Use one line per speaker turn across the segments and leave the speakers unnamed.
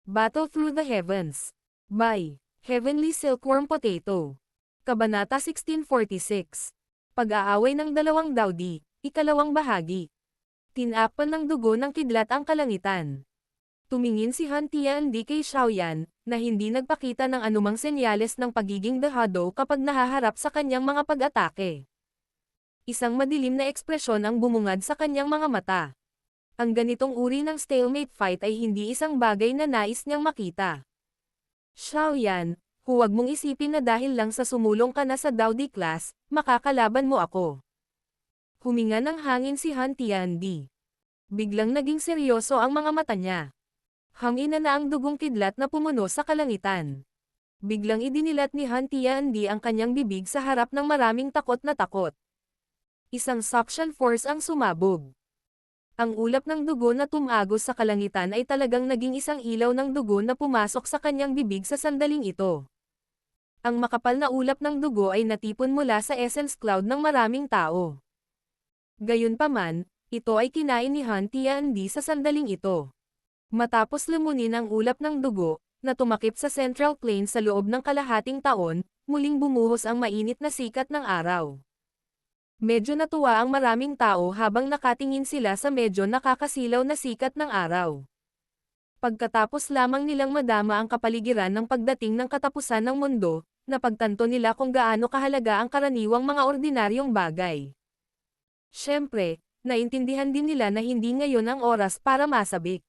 Battle Through the Heavens. By Heavenly Silkworm Potato. Kabanata 1646. Pag-aaway ng dalawang dawdi, ikalawang bahagi. Tinakpan ng dugo ng kidlat ang kalangitan. Tumingin si Han Tiandi kay Xiaoyan, na hindi nagpakita ng anumang senyales ng pagiging dehado kapag nahaharap sa kanyang mga pag-atake. Isang madilim na ekspresyon ang bumungad sa kanyang mga mata. Ang ganitong uri ng stalemate fight ay hindi isang bagay na nais niyang makita. Xiaoyan, huwag mong isipin na dahil lang sa sumulong ka na sa Dowdy class, makakalaban mo ako. Huminga ng hangin si Han Tiandi. Biglang naging seryoso ang mga mata niya. Hangin na ang dugong kidlat na pumuno sa kalangitan. Biglang idinilat ni Han Tiandi ang kanyang bibig sa harap ng maraming takot na takot. Isang suction force ang sumabog. Ang ulap ng dugo na tumagos sa kalangitan ay talagang naging isang ilaw ng dugo na pumasok sa kanyang bibig sa sandaling ito. Ang makapal na ulap ng dugo ay natipon mula sa essence cloud ng maraming tao. Gayunpaman, ito ay kinain ni Han Tiandi sa sandaling ito. Matapos lumunin ang ulap ng dugo, na tumakip sa central plain sa loob ng kalahating taon, muling bumuhos ang mainit na sikat ng araw. Medyo natuwa ang maraming tao habang nakatingin sila sa medyo nakakasilaw na sikat ng araw. Pagkatapos lamang nilang madama ang kapaligiran ng pagdating ng katapusan ng mundo, napagtanto nila kung gaano kahalaga ang karaniwang mga ordinaryong bagay. Siyempre, naintindihan din nila na hindi ngayon ang oras para masabik.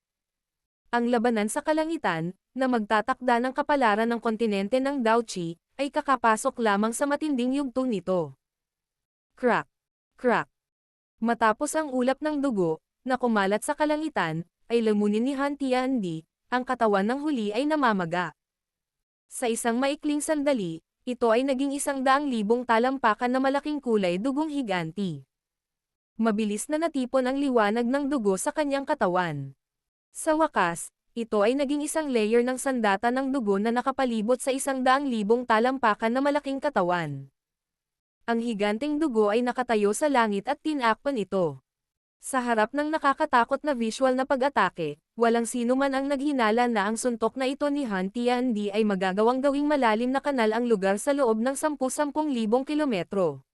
Ang labanan sa kalangitan, na magtatakda ng kapalaran ng kontinente ng Daochi, ay kakapasok lamang sa matinding yugto nito. Crack! Crack! Matapos ang ulap ng dugo, na kumalat sa kalangitan, ay lamunin ni Han Tiandi, ang katawan ng huli ay namamaga. Sa isang maikling sandali, ito ay naging 100,000 talampakan na malaking kulay dugong higanti. Mabilis na natipon ang liwanag ng dugo sa kanyang katawan. Sa wakas, ito ay naging isang layer ng sandata ng dugo na nakapalibot sa 100,000 talampakan na malaking katawan. Ang higanting dugo ay nakatayo sa langit at tinakpan ito. Sa harap ng nakakatakot na visual na pag-atake, walang sino man ang naghinala na ang suntok na ito ni Han Tiandi ay magagawang gawing malalim na kanal ang lugar sa loob ng 10,000 kilometro.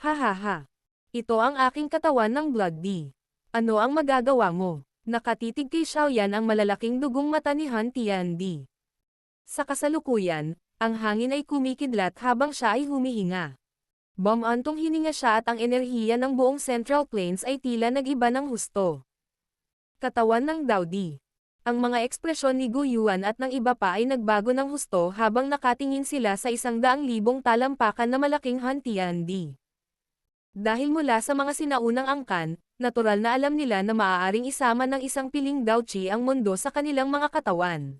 Hahaha! Ito ang aking katawan ng Blood D. Ano ang magagawa mo? Nakatitig kay Xiaoyan ang malalaking dugong mata ni Han Tiandi. Sa kasalukuyan, ang hangin ay kumikidlat habang siya ay humihinga. Bumantong hininga siya at ang enerhiya ng buong Central Plains ay tila nag-iba ng husto. Katawan ng Dowdy. Ang mga ekspresyon ni Gu Yuan at ng iba pa ay nagbago ng husto habang nakatingin sila sa 100,000 talampakan na malaking Han Tiandi. Dahil mula sa mga sinaunang angkan, natural na alam nila na maaaring isama ng isang piling Daochi ang mundo sa kanilang mga katawan.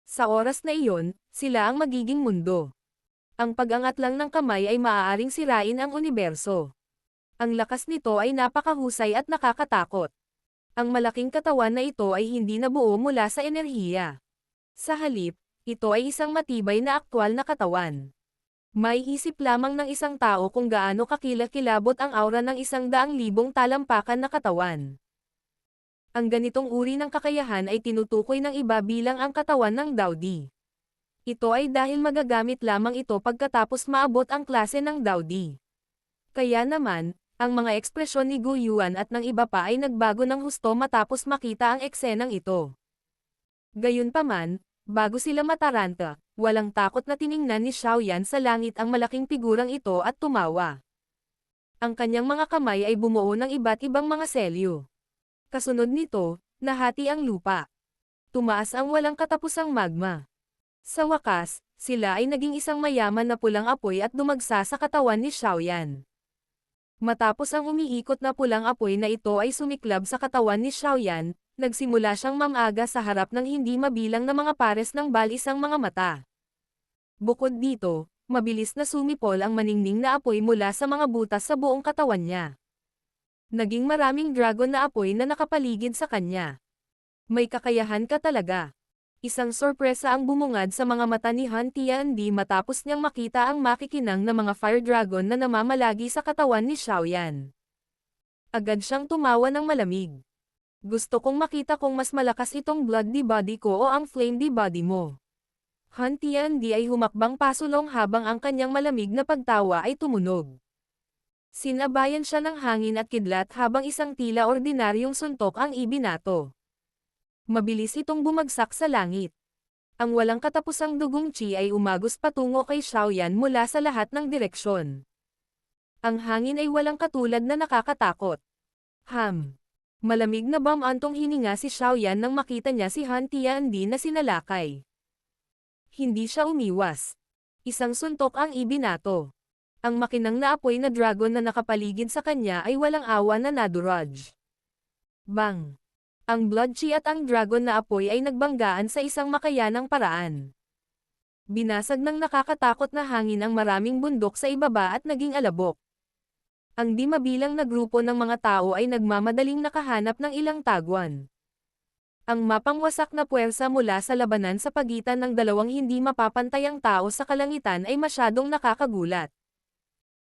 Sa oras na iyon, sila ang magiging mundo. Ang pag-angat lang ng kamay ay maaaring sirain ang universo. Ang lakas nito ay napakahusay at nakakatakot. Ang malaking katawan na ito ay hindi nabuo mula sa enerhiya. Sa halip, ito ay isang matibay na aktwal na katawan. May isip lamang ng isang tao kung gaano kakilakilabot ang aura ng 100,000 talampakan na katawan. Ang ganitong uri ng kakayahan ay tinutukoy ng iba bilang ang katawan ng Dowdy. Ito ay dahil magagamit lamang ito pagkatapos maabot ang klase ng Dowdy. Kaya naman, ang mga ekspresyon ni Gu Yuan at ng iba pa ay nagbago ng husto matapos makita ang eksenang ito. Gayunpaman, bago sila mataranta, walang takot na tiningnan ni Xiaoyan sa langit ang malaking figurang ito at tumawa. Ang kanyang mga kamay ay bumuo ng iba't ibang mga selyo. Kasunod nito, nahati ang lupa. Tumaas ang walang katapusang magma. Sa wakas, sila ay naging isang mayaman na pulang apoy at dumagsa sa katawan ni Xiaoyan. Matapos ang umiikot na pulang apoy na ito ay sumiklab sa katawan ni Xiaoyan, nagsimula siyang mamaga sa harap ng hindi mabilang na mga pares ng balisang mga mata. Bukod dito, mabilis na sumipol ang maningning na apoy mula sa mga butas sa buong katawan niya. Naging maraming dragon na apoy na nakapaligid sa kanya. May kakayahan ka talaga. Isang sorpresa ang bumungad sa mga mata ni Han Tiandi matapos niyang makita ang makikinang na mga fire dragon na namamalagi sa katawan ni Xiaoyan. Agad siyang tumawa ng malamig. Gusto kong makita kung mas malakas itong blood-di body ko o ang flame-di body mo. Han Tiandi ay humakbang pasulong habang ang kanyang malamig na pagtawa ay tumunog. Sinabayan siya ng hangin at kidlat habang isang tila ordinaryong suntok ang ibinato. Mabilis itong bumagsak sa langit. Ang walang katapusang dugong chi ay umagos patungo kay Xiaoyan mula sa lahat ng direksyon. Ang hangin ay walang katulad na nakakatakot. Malamig na bumantong hininga si Xiaoyan nang makita niya si Han Tiandi na sinalakay. Hindi siya umiwas. Isang suntok ang ibinato. Ang makinang na apoy na dragon na nakapaligid sa kanya ay walang awa na naduraj. Bang! Ang blood chi at ang dragon na apoy ay nagbanggaan sa isang makayanang paraan. Binasag ng nakakatakot na hangin ang maraming bundok sa ibaba at naging alabok. Ang di mabilang na grupo ng mga tao ay nagmamadaling nakahanap ng ilang tagwan. Ang mapangwasak na puwersa mula sa labanan sa pagitan ng dalawang hindi mapapantayang tao sa kalangitan ay masyadong nakakagulat.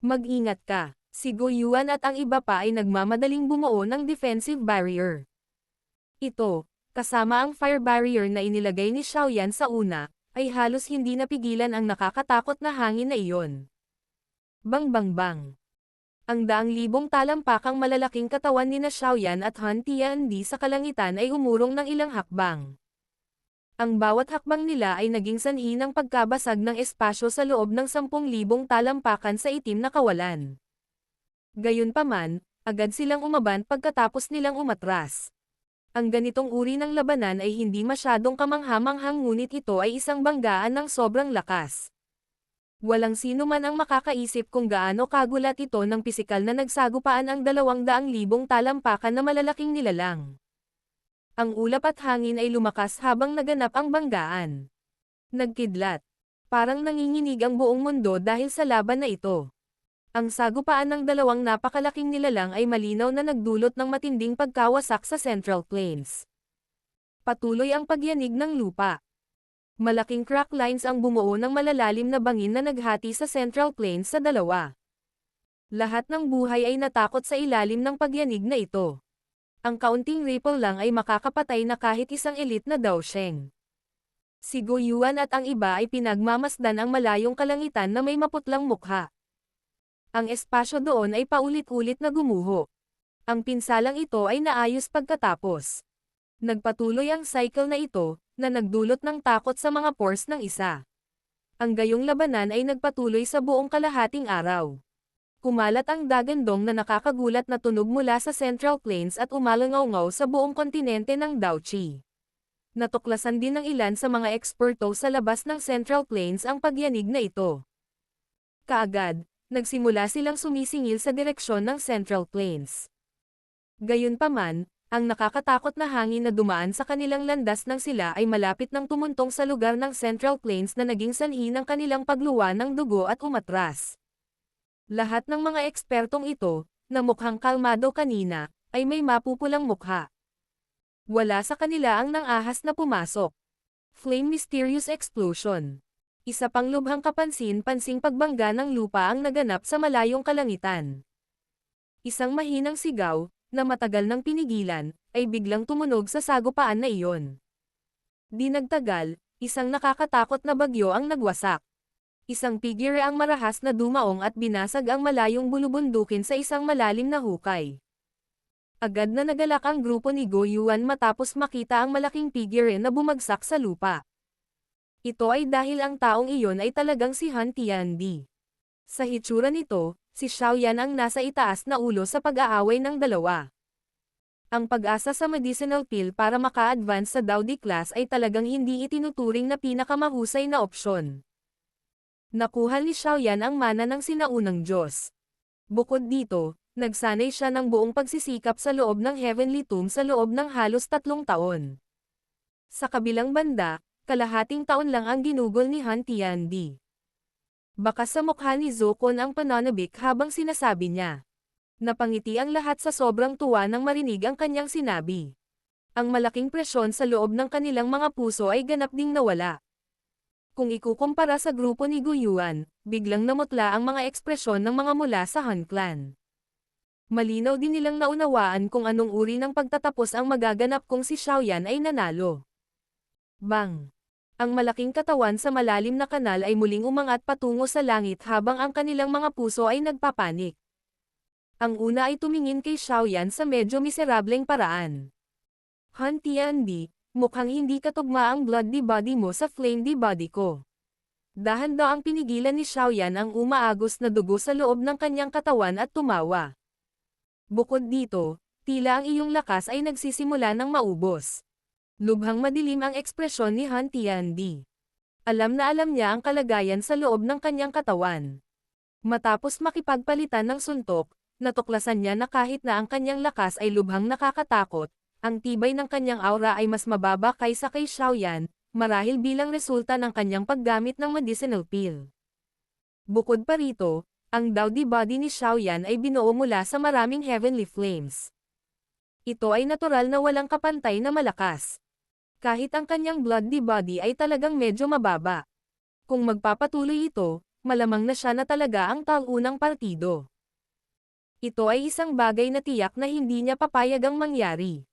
Mag-ingat ka, si Go Yuan at ang iba pa ay nagmamadaling bumuo ng defensive barrier. Ito, kasama ang fire barrier na inilagay ni Xiaoyan sa una, ay halos hindi napigilan ang nakakatakot na hangin na iyon. Bang bang bang! Ang daang-libong talampakang malalaking katawan ni na Xiaoyan at Han Tiandi sa kalangitan ay umurong ng ilang hakbang. Ang bawat hakbang nila ay naging sanhi ng pagkabasag ng espasyo sa loob ng 10,000 talampakan sa itim na kawalan. Gayunpaman, agad silang umaban pagkatapos nilang umatras. Ang ganitong uri ng labanan ay hindi masyadong kamangha-manghang ngunit ito ay isang banggaan ng sobrang lakas. Walang sino man ang makakaisip kung gaano kagulat ito ng pisikal na nagsagupaan ang 200,000 talampakan na malalaking nilalang. Ang ulap at hangin ay lumakas habang naganap ang banggaan. Nagkidlat. Parang nanginginig ang buong mundo dahil sa laban na ito. Ang sagupaan ng dalawang napakalaking nilalang ay malinaw na nagdulot ng matinding pagkawasak sa Central Plains. Patuloy ang pagyanig ng lupa. Malaking crack lines ang bumuo ng malalalim na bangin na naghati sa Central Plains sa dalawa. Lahat ng buhay ay natakot sa ilalim ng pagyanig na ito. Ang kaunting ripple lang ay makakapatay na kahit isang elite na Daosheng. Si Go Yuan at ang iba ay pinagmamasdan ang malayong kalangitan na may maputlang mukha. Ang espasyo doon ay paulit-ulit na gumuho. Ang pinsalang ito ay naayos pagkatapos. Nagpatuloy ang cycle na ito, na nagdulot ng takot sa mga pores ng isa. Ang gayong labanan ay nagpatuloy sa buong kalahating araw. Kumalat ang dagandong na nakakagulat na tunog mula sa Central Plains at umalangaw-ngaw sa buong kontinente ng Daochi. Natuklasan din ng ilan sa mga eksperto sa labas ng Central Plains ang pagyanig na ito. Kaagad, nagsimula silang sumisingil sa direksyon ng Central Plains. Gayunpaman, ang nakakatakot na hangin na dumaan sa kanilang landas nang sila ay malapit nang tumuntong sa lugar ng Central Plains na naging sanhi ng kanilang pagluwa ng dugo at umatras. Lahat ng mga ekspertong ito, na mukhang kalmado kanina, ay may mapupulang mukha. Wala sa kanila ang nang-ahas na pumasok. Flame Mysterious Explosion. Isa pang lubhang kapansin-pansing pagbangga ng lupa ang naganap sa malayong kalangitan. Isang mahinang sigaw, na matagal nang pinigilan, ay biglang tumunog sa sagupaan na iyon. Di nagtagal, isang nakakatakot na bagyo ang nagwasak. Isang figure ang marahas na dumaong at binasag ang malayong bulubundukin sa isang malalim na hukay. Agad na nagalak ang grupo ni Go Yuan matapos makita ang malaking figure na bumagsak sa lupa. Ito ay dahil ang taong iyon ay talagang si Han Tiandi. Sa hitsura nito, si Xiaoyan ang nasa itaas na ulo sa pag-aaway ng dalawa. Ang pag-asa sa medicinal pill para maka-advance sa Daodi class ay talagang hindi itinuturing na pinakamahusay na opsyon. Nakuha ni Xiaoyan ang mana ng sinaunang Diyos. Bukod dito, nagsanay siya ng buong pagsisikap sa loob ng Heavenly Tomb sa loob ng halos 3 taon. Sa kabilang banda, kalahating taon lang ang ginugol ni Han Tiandi. Baka sa mukha ni Zokon ang pananabik habang sinasabi niya. Napangiti ang lahat sa sobrang tuwa nang marinig ang kanyang sinabi. Ang malaking presyon sa loob ng kanilang mga puso ay ganap ding nawala. Kung ikukumpara sa grupo ni Go Yuan, biglang namutla ang mga ekspresyon ng mga mula sa Han Clan. Malinaw din nilang naunawaan kung anong uri ng pagtatapos ang magaganap kung si Xiaoyan ay nanalo. Bang! Ang malaking katawan sa malalim na kanal ay muling umangat patungo sa langit habang ang kanilang mga puso ay nagpapanik. Ang una ay tumingin kay Xiaoyan sa medyo miserableng paraan. Han Tiandi, mukhang hindi katugma ang bloody body mo sa flamedy body ko. Dahan-daang pinigilan ni Xiaoyan ang umaagos na dugo sa loob ng kanyang katawan at tumawa. Bukod dito, tila ang iyong lakas ay nagsisimula ng maubos. Lubhang madilim ang ekspresyon ni Han Tiandi. Alam na alam niya ang kalagayan sa loob ng kanyang katawan. Matapos makipagpalitan ng suntok, natuklasan niya na kahit na ang kanyang lakas ay lubhang nakakatakot, ang tibay ng kanyang aura ay mas mababa kaysa kay Xiaoyan, marahil bilang resulta ng kanyang paggamit ng medicinal pill. Bukod pa rito, ang Daudi body ni Xiaoyan ay binuo mula sa maraming heavenly flames. Ito ay natural na walang kapantay na malakas. Kahit ang kanyang bloody body ay talagang medyo mababa. Kung magpapatuloy ito, malamang na siya na talaga ang taunang partido. Ito ay isang bagay na tiyak na hindi niya papayagang mangyari.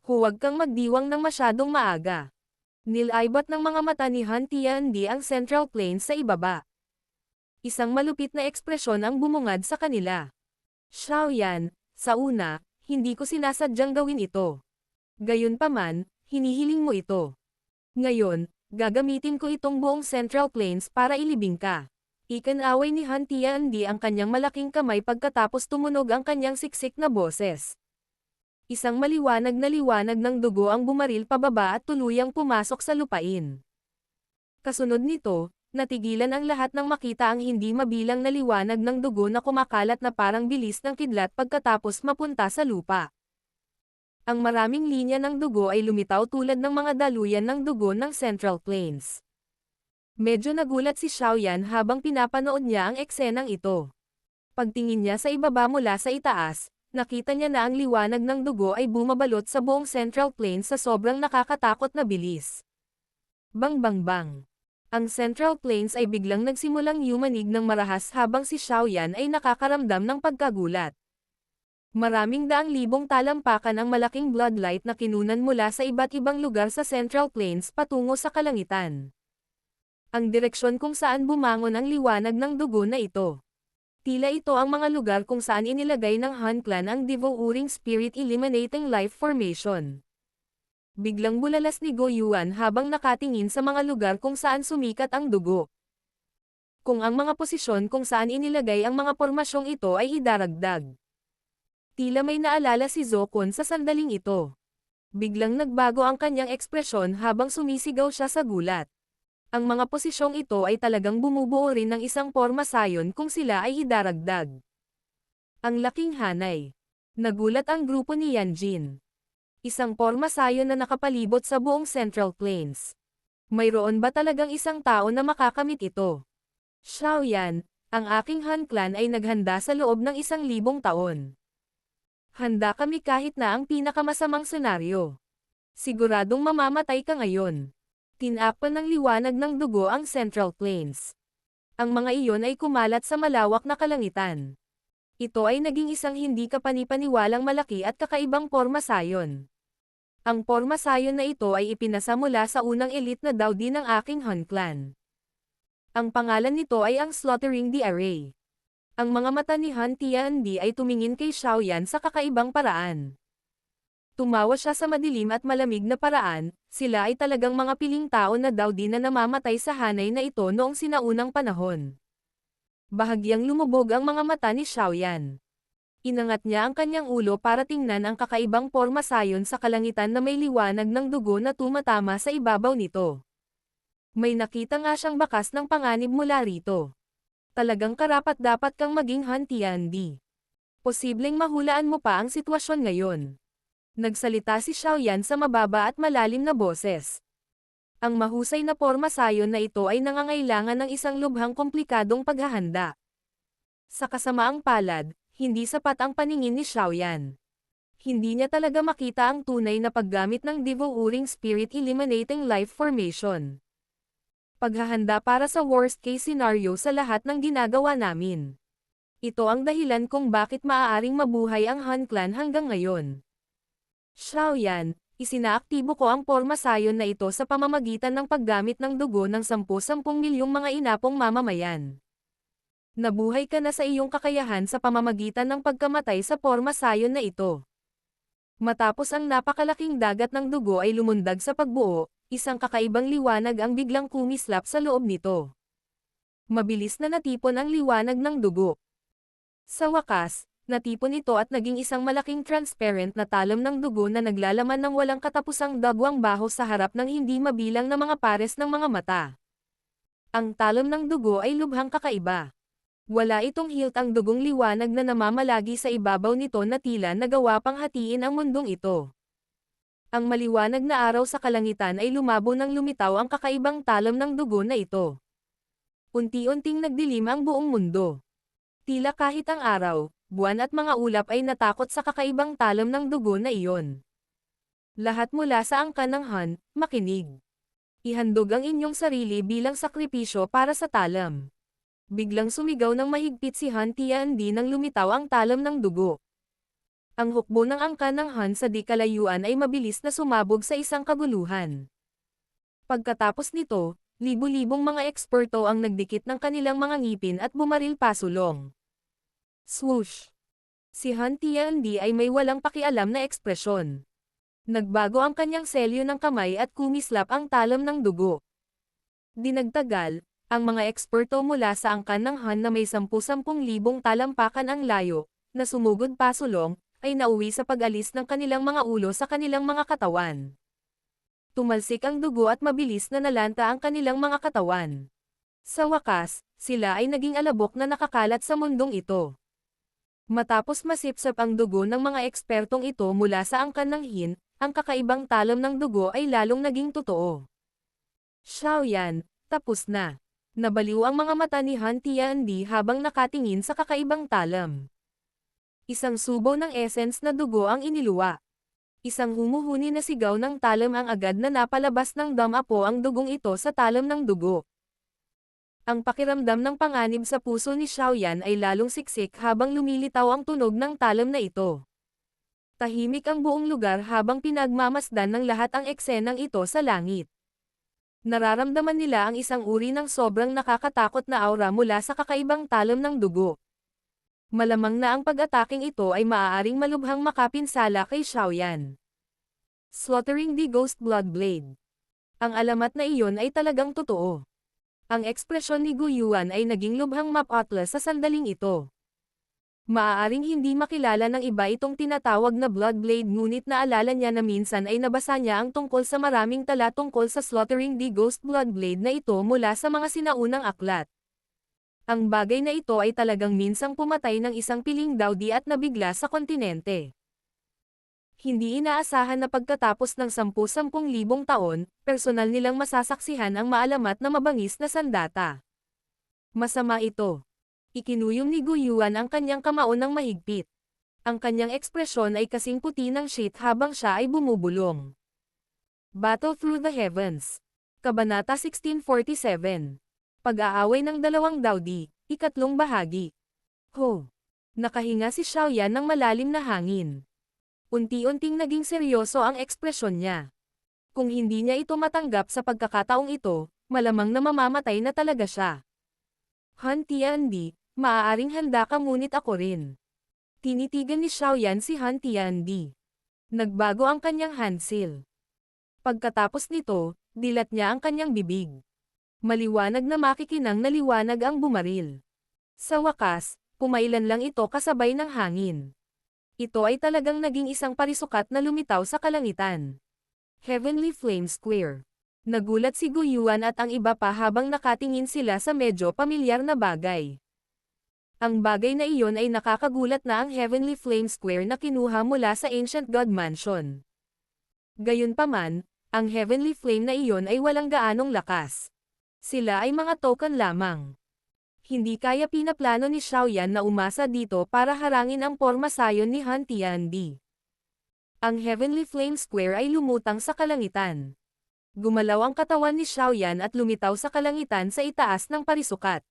Huwag kang magdiwang ng masyadong maaga. Nilaybot ng mga mata ni Han Tiandi ang Central Plains sa ibaba. Isang malupit na ekspresyon ang bumungad sa kanila. Xiaoyan, sa una, hindi ko sinasadyang gawin ito. Gayunpaman, hinihiling mo ito. Ngayon, gagamitin ko itong buong Central Plains para ilibing ka. Ikanaway ni Han Tiandi ang kanyang malaking kamay pagkatapos tumunog ang kanyang siksik na boses. Isang maliwanag na liwanag ng dugo ang bumaril pababa at tuluyang pumasok sa lupain. Kasunod nito, natigilan ang lahat nang makita ang hindi mabilang na liwanag ng dugo na kumakalat na parang bilis ng kidlat pagkatapos mapunta sa lupa. Ang maraming linya ng dugo ay lumitaw tulad ng mga daluyan ng dugo ng Central Plains. Medyo nagulat si Xiaoyan habang pinapanood niya ang eksenang ito. Pagtingin niya sa ibaba mula sa itaas, nakita niya na ang liwanag ng dugo ay bumabalot sa buong Central Plains sa sobrang nakakatakot na bilis. Bang bang bang! Ang Central Plains ay biglang nagsimulang yumanig ng marahas habang si Xiaoyan ay nakakaramdam ng pagkagulat. Maraming daang libong talampakan ang malaking bloodlight na kinunan mula sa iba't ibang lugar sa Central Plains patungo sa kalangitan. Ang direksyon kung saan bumangon ang liwanag ng dugo na ito. Tila ito ang mga lugar kung saan inilagay ng Han Clan ang Devouring Spirit Eliminating Life Formation. Biglang bulalas ni Go Yuan habang nakatingin sa mga lugar kung saan sumikat ang dugo. Kung ang mga posisyon kung saan inilagay ang mga pormasyong ito ay idaragdag. Tila may naalala si Zokon sa sandaling ito. Biglang nagbago ang kanyang ekspresyon habang sumisigaw siya sa gulat. Ang mga posisyong ito ay talagang bumubuo rin ng isang porma sayon kung sila ay idaragdag. Ang laking hanay. Nagulat ang grupo ni Yanjin. Isang porma sayon na nakapalibot sa buong Central Plains. Mayroon ba talagang isang tao na makakamit ito? Xiaoyan, ang aking Han Clan ay naghanda sa loob ng 1,000 taon. Handa kami kahit na ang pinakamasamang senaryo. Siguradong mamamatay ka ngayon. Tinakpan ng liwanag ng dugo ang Central Plains. Ang mga iyon ay kumalat sa malawak na kalangitan. Ito ay naging isang hindi kapanipaniwalang malaki at kakaibang porma sayon. Ang porma sayon na ito ay ipinasa mula sa unang elite na Daudi ng aking Han Clan. Ang pangalan nito ay ang Slaughtering the Array. Ang mga mata ni Han Tiandi ay tumingin kay Xiaoyan sa kakaibang paraan. Tumawa siya sa madilim at malamig na paraan, sila ay talagang mga piling tao na Daudi na namamatay sa hanay na ito noong sinaunang panahon. Bahagyang lumubog ang mga mata ni Xiaoyan. Inangat niya ang kanyang ulo para tingnan ang kakaibang porma sayon sa kalangitan na may liwanag ng dugo na tumatama sa ibabaw nito. May nakita nga siyang bakas ng panganib mula rito. Talagang karapat-dapat kang maging Han Tiandi. Posibleng mahulaan mo pa ang sitwasyon ngayon. Nagsalita si Xiaoyan sa mababa at malalim na boses. Ang mahusay na porma sayon na ito ay nangangailangan ng isang lubhang komplikadong paghahanda. Sa kasamaang palad, hindi sapat ang paningin ni Xiaoyan. Hindi niya talaga makita ang tunay na paggamit ng Devouring Spirit Eliminating Life Formation. Paghahanda para sa worst case scenario sa lahat ng ginagawa namin. Ito ang dahilan kung bakit maaaring mabuhay ang Han Clan hanggang ngayon. Xiaoyan, isinaaktibo ko ang porma sayon na ito sa pamamagitan ng paggamit ng dugo ng 10-10 milyong mga inapong mamamayan. Nabuhay ka na sa iyong kakayahan sa pamamagitan ng pagkamatay sa porma sayon na ito. Matapos ang napakalaking dagat ng dugo ay lumundag sa pagbuo, isang kakaibang liwanag ang biglang kumislap sa loob nito. Mabilis na natipon ang liwanag ng dugo. Sa wakas, natipon ito at naging isang malaking transparent na talam ng dugo na naglalaman ng walang katapusang dagwang baho sa harap ng hindi mabilang na mga pares ng mga mata. Ang talam ng dugo ay lubhang kakaiba. Wala itong hilt ang dugong liwanag na namamalagi sa ibabaw nito na tila nagawa pang hatiin ang mundong ito. Ang maliwanag na araw sa kalangitan ay lumabo nang lumitaw ang kakaibang talam ng dugo na ito. Unti-unting nagdilim ang buong mundo. Tila kahit ang araw, buwan at mga ulap ay natakot sa kakaibang talam ng dugo na iyon. Lahat mula sa angkan ng Han, makinig. Ihandog ang inyong sarili bilang sakripisyo para sa talam. Biglang sumigaw ng mahigpit si Han Tiandi nang lumitaw ang talam ng dugo. Ang hukbo ng angkan ng Han sa di kalayuan ay mabilis na sumabog sa isang kaguluhan. Pagkatapos nito, libu-libong mga eksperto ang nagdikit ng kanilang mga ngipin at bumaril pasulong. Swoosh! Si Han Tiandi ay may walang pakialam na ekspresyon. Nagbago ang kanyang selyo ng kamay at kumislap ang talam ng dugo. Di nagtagal, ang mga eksperto mula sa angkan ng Han na may 10,000 talampakan ang layo, na sumugod pasulong, ay nauwi sa pag-alis ng kanilang mga ulo sa kanilang mga katawan. Tumalsik ang dugo at mabilis na nalanta ang kanilang mga katawan. Sa wakas, sila ay naging alabok na nakakalat sa mundong ito. Matapos masipsap ang dugo ng mga ekspertong ito mula sa angkan ng Hin, ang kakaibang talam ng dugo ay lalong naging totoo. Xiaoyan, tapos na. Nabaliw ang mga mata ni Han Tiandi habang nakatingin sa kakaibang talam. Isang subo ng essence na dugo ang iniluwa. Isang humuhuni na sigaw ng talam ang agad na napalabas ng damapo ang dugong ito sa talam ng dugo. Ang pakiramdam ng panganib sa puso ni Xiaoyan ay lalong siksik habang lumilitaw ang tunog ng talam na ito. Tahimik ang buong lugar habang pinagmamasdan ng lahat ang eksenang ito sa langit. Nararamdaman nila ang isang uri ng sobrang nakakatakot na aura mula sa kakaibang talam ng dugo. Malamang na ang pag-ataking ito ay maaaring malubhang makapinsala kay Xiaoyan. Slaughtering the Ghost Blood Blade. Ang alamat na iyon ay talagang totoo. Ang ekspresyon ni Gu Yuan ay naging lubhang mapatla sa sandaling ito. Maaaring hindi makilala ng iba itong tinatawag na Blood Blade ngunit naalala niya na minsan ay nabasa niya ang tungkol sa maraming tala tungkol sa Slaughtering the Ghost Blood Blade na ito mula sa mga sinaunang aklat. Ang bagay na ito ay talagang minsang pumatay ng isang piling daudi at nabigla sa kontinente. Hindi inaasahan na pagkatapos ng 10,000 taon, personal nilang masasaksihan ang maalamat na mabangis na sandata. Masama ito. Ikinuyom ni Gu Yuan ang kanyang kamao ng mahigpit. Ang kanyang ekspresyon ay kasing puti ng shit habang siya ay bumubulong. Battle Through the Heavens. Kabanata 1647. Pag-aaway ng dalawang daudi, ikatlong bahagi. Ho! Nakahinga si Xiaoyan ng malalim na hangin. Unti-unting naging seryoso ang ekspresyon niya. Kung hindi niya ito matanggap sa pagkakataong ito, malamang na mamamatay na talaga siya. Han Tiandi, maaaring handa ka ngunit ako rin. Tinitigan ni Xiaoyan si Han Tiandi. Nagbago ang kanyang handsil. Pagkatapos nito, dilat niya ang kanyang bibig. Maliwanag na makikinang na liwanag ang bumaril. Sa wakas, pumailan lang ito kasabay ng hangin. Ito ay talagang naging isang parisukat na lumitaw sa kalangitan. Heavenly Flame Square. Nagulat si Gu Yuan at ang iba pa habang nakatingin sila sa medyo pamilyar na bagay. Ang bagay na iyon ay nakakagulat na ang Heavenly Flame Square na kinuha mula sa Ancient God Mansion. Gayunpaman, ang Heavenly Flame na iyon ay walang gaanong lakas. Sila ay mga token lamang. Hindi kaya pinaplano ni Xiaoyan na umasa dito para harangin ang porma sayon ni Han Tiandi. Ang Heavenly Flame Square ay lumutang sa kalangitan. Gumalaw ang katawan ni Xiaoyan at lumitaw sa kalangitan sa itaas ng parisukat.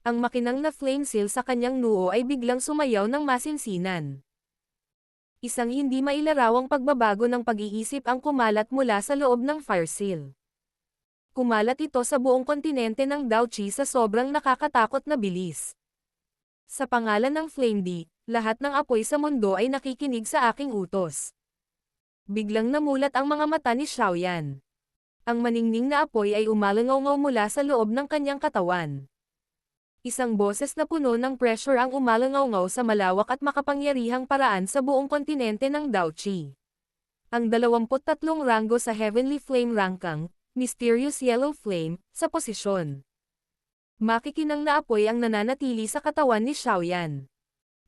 Ang makinang na flame seal sa kanyang noo ay biglang sumayaw ng masinsinan. Isang hindi mailarawang pagbabago ng pag-iisip ang kumalat mula sa loob ng fire seal. Kumalat ito sa buong kontinente ng Dauchi sa sobrang nakakatakot na bilis. Sa pangalan ng Flame D, lahat ng apoy sa mundo ay nakikinig sa aking utos. Biglang namulat ang mga mata ni Xiaoyan. Ang maningning na apoy ay umalangaw mula sa loob ng kanyang katawan. Isang boses na puno ng pressure ang umalangaw sa malawak at makapangyarihang paraan sa buong kontinente ng Dauchi. Ang 23 ranggo sa Heavenly Flame Rangkang, Mysterious Yellow Flame, sa posisyon. Makikinang na apoy ang nananatili sa katawan ni Xiaoyan.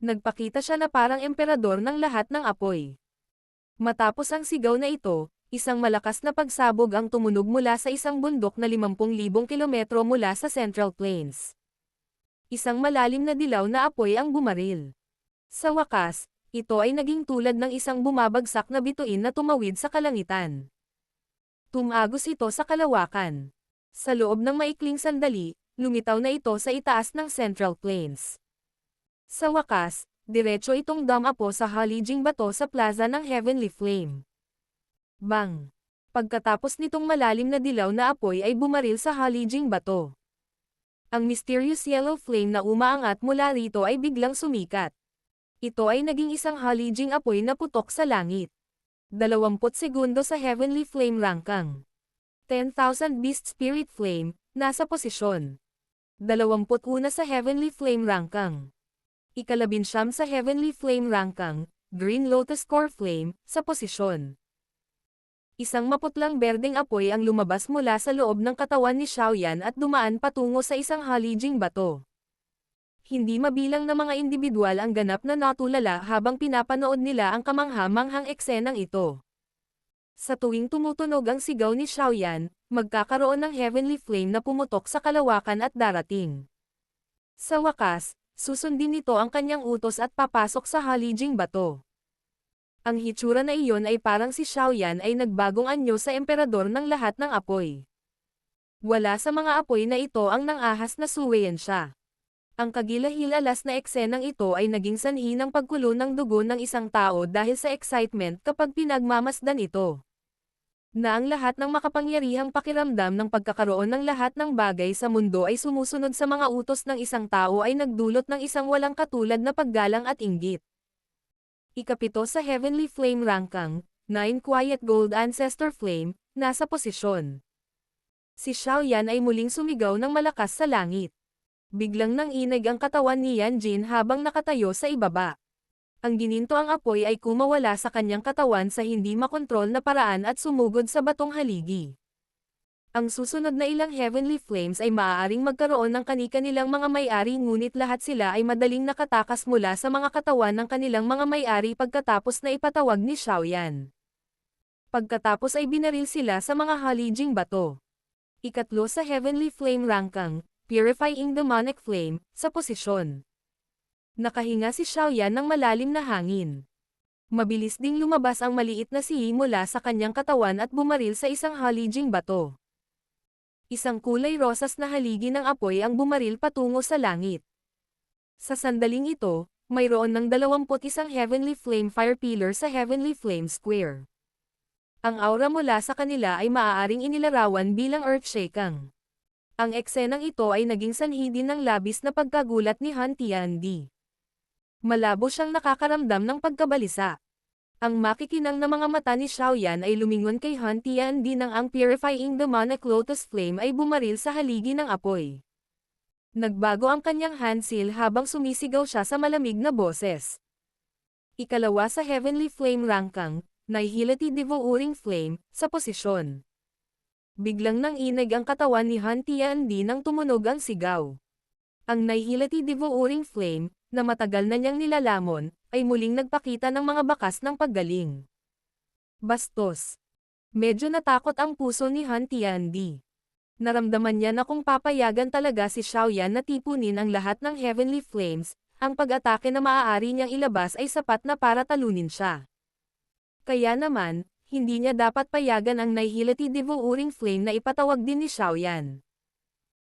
Nagpakita siya na parang emperador ng lahat ng apoy. Matapos ang sigaw na ito, isang malakas na pagsabog ang tumunog mula sa isang bundok na 50,000 kilometro mula sa Central Plains. Isang malalim na dilaw na apoy ang bumaril. Sa wakas, ito ay naging tulad ng isang bumabagsak na bituin na tumawid sa kalangitan. Tumagos ito sa kalawakan. Sa loob ng maikling sandali, lumitaw na ito sa itaas ng Central Plains. Sa wakas, diretso itong dumapo sa halijing bato sa plaza ng Heavenly Flame. Bang! Pagkatapos nitong malalim na dilaw na apoy ay bumaril sa halijing bato. Ang mysterious yellow flame na umaangat mula rito ay biglang sumikat. Ito ay naging isang halijing apoy na putok sa langit. 20 segundo sa Heavenly Flame Rangkang. 10,000 Beast Spirit Flame, nasa posisyon. 21 sa Heavenly Flame Rangkang. 19 sa Heavenly Flame Rangkang, Green Lotus Core Flame, sa posisyon. Isang maputlang berdeng apoy ang lumabas mula sa loob ng katawan ni Xiaoyan at dumaan patungo sa isang halijing bato. Hindi mabilang na mga individual ang ganap na natulala habang pinapanood nila ang kamangha-manghang eksenang ito. Sa tuwing tumutunog ang sigaw ni Xiaoyan, magkakaroon ng heavenly flame na pumutok sa kalawakan at darating. Sa wakas, susundin nito ang kanyang utos at papasok sa halijing bato. Ang hitsura na iyon ay parang si Xiaoyan ay nagbagong anyo sa emperador ng lahat ng apoy. Wala sa mga apoy na ito ang nangahas na suweyensya. Ang kagilahilalas na eksenang ito ay naging sanhi ng pagkulo ng dugo ng isang tao dahil sa excitement kapag pinagmamasdan ito. Na ang lahat ng makapangyarihang pakiramdam ng pagkakaroon ng lahat ng bagay sa mundo ay sumusunod sa mga utos ng isang tao ay nagdulot ng isang walang katulad na paggalang at inggit. Ikapito sa Heavenly Flame Rangkang, 9 Quiet Gold Ancestor Flame, nasa posisyon. Si Xiaoyan ay muling sumigaw ng malakas sa langit. Biglang nanginig ang katawan ni Yan Jin habang nakatayo sa ibaba. Ang gininto ang apoy ay kumawala sa kanyang katawan sa hindi makontrol na paraan at sumugod sa batong haligi. Ang susunod na ilang heavenly flames ay maaaring magkaroon ng kani-kanilang mga may-ari ngunit lahat sila ay madaling nakatakas mula sa mga katawan ng kanilang mga may-ari pagkatapos na ipatawag ni Xiaoyan. Pagkatapos ay binaril sila sa mga halijing bato. Ikatlo sa Heavenly Flame Rangkang, Purifying Demonic Flame, sa posisyon. Nakahinga si Xiaoyan ng malalim na hangin. Mabilis ding lumabas ang maliit na sihi mula sa kanyang katawan at bumaril sa isang halijing bato. Isang kulay rosas na haligi ng apoy ang bumaril patungo sa langit. Sa sandaling ito, mayroon ng 21 Heavenly Flame Fire Pillar sa Heavenly Flame Square. Ang aura mula sa kanila ay maaaring inilarawan bilang earthshaking. Ang eksenang ito ay naging sanhi din ng labis na pagkagulat ni Han Tiandi. Malabo siyang nakakaramdam ng pagkabalisa. Ang makikinang na mga mata ni Xiaoyan ay lumingon kay Han Tiandi nang ang Purifying Demonic Lotus Flame ay bumaril sa haligi ng apoy. Nagbago ang kanyang hand seal habang sumisigaw siya sa malamig na boses. Ikalawa sa Heavenly Flame Rangkang, Nihility Devouring Flame, sa posisyon. Biglang nanginig ang katawan ni Han Tiandi nang tumunog ang sigaw. Ang Nihility Devouring Flame, na matagal na niyang nilalamon, ay muling nagpakita ng mga bakas ng paggaling. Bastos. Medyo natakot ang puso ni Han Tiandi. Naramdaman niya na kung papayagan talaga si Xiaoyan na tipunin ang lahat ng Heavenly Flames, ang pag-atake na maaari niyang ilabas ay sapat na para talunin siya. Kaya naman, hindi niya dapat payagan ang Nihility Devouring Flame na ipatawag din ni Xiaoyan.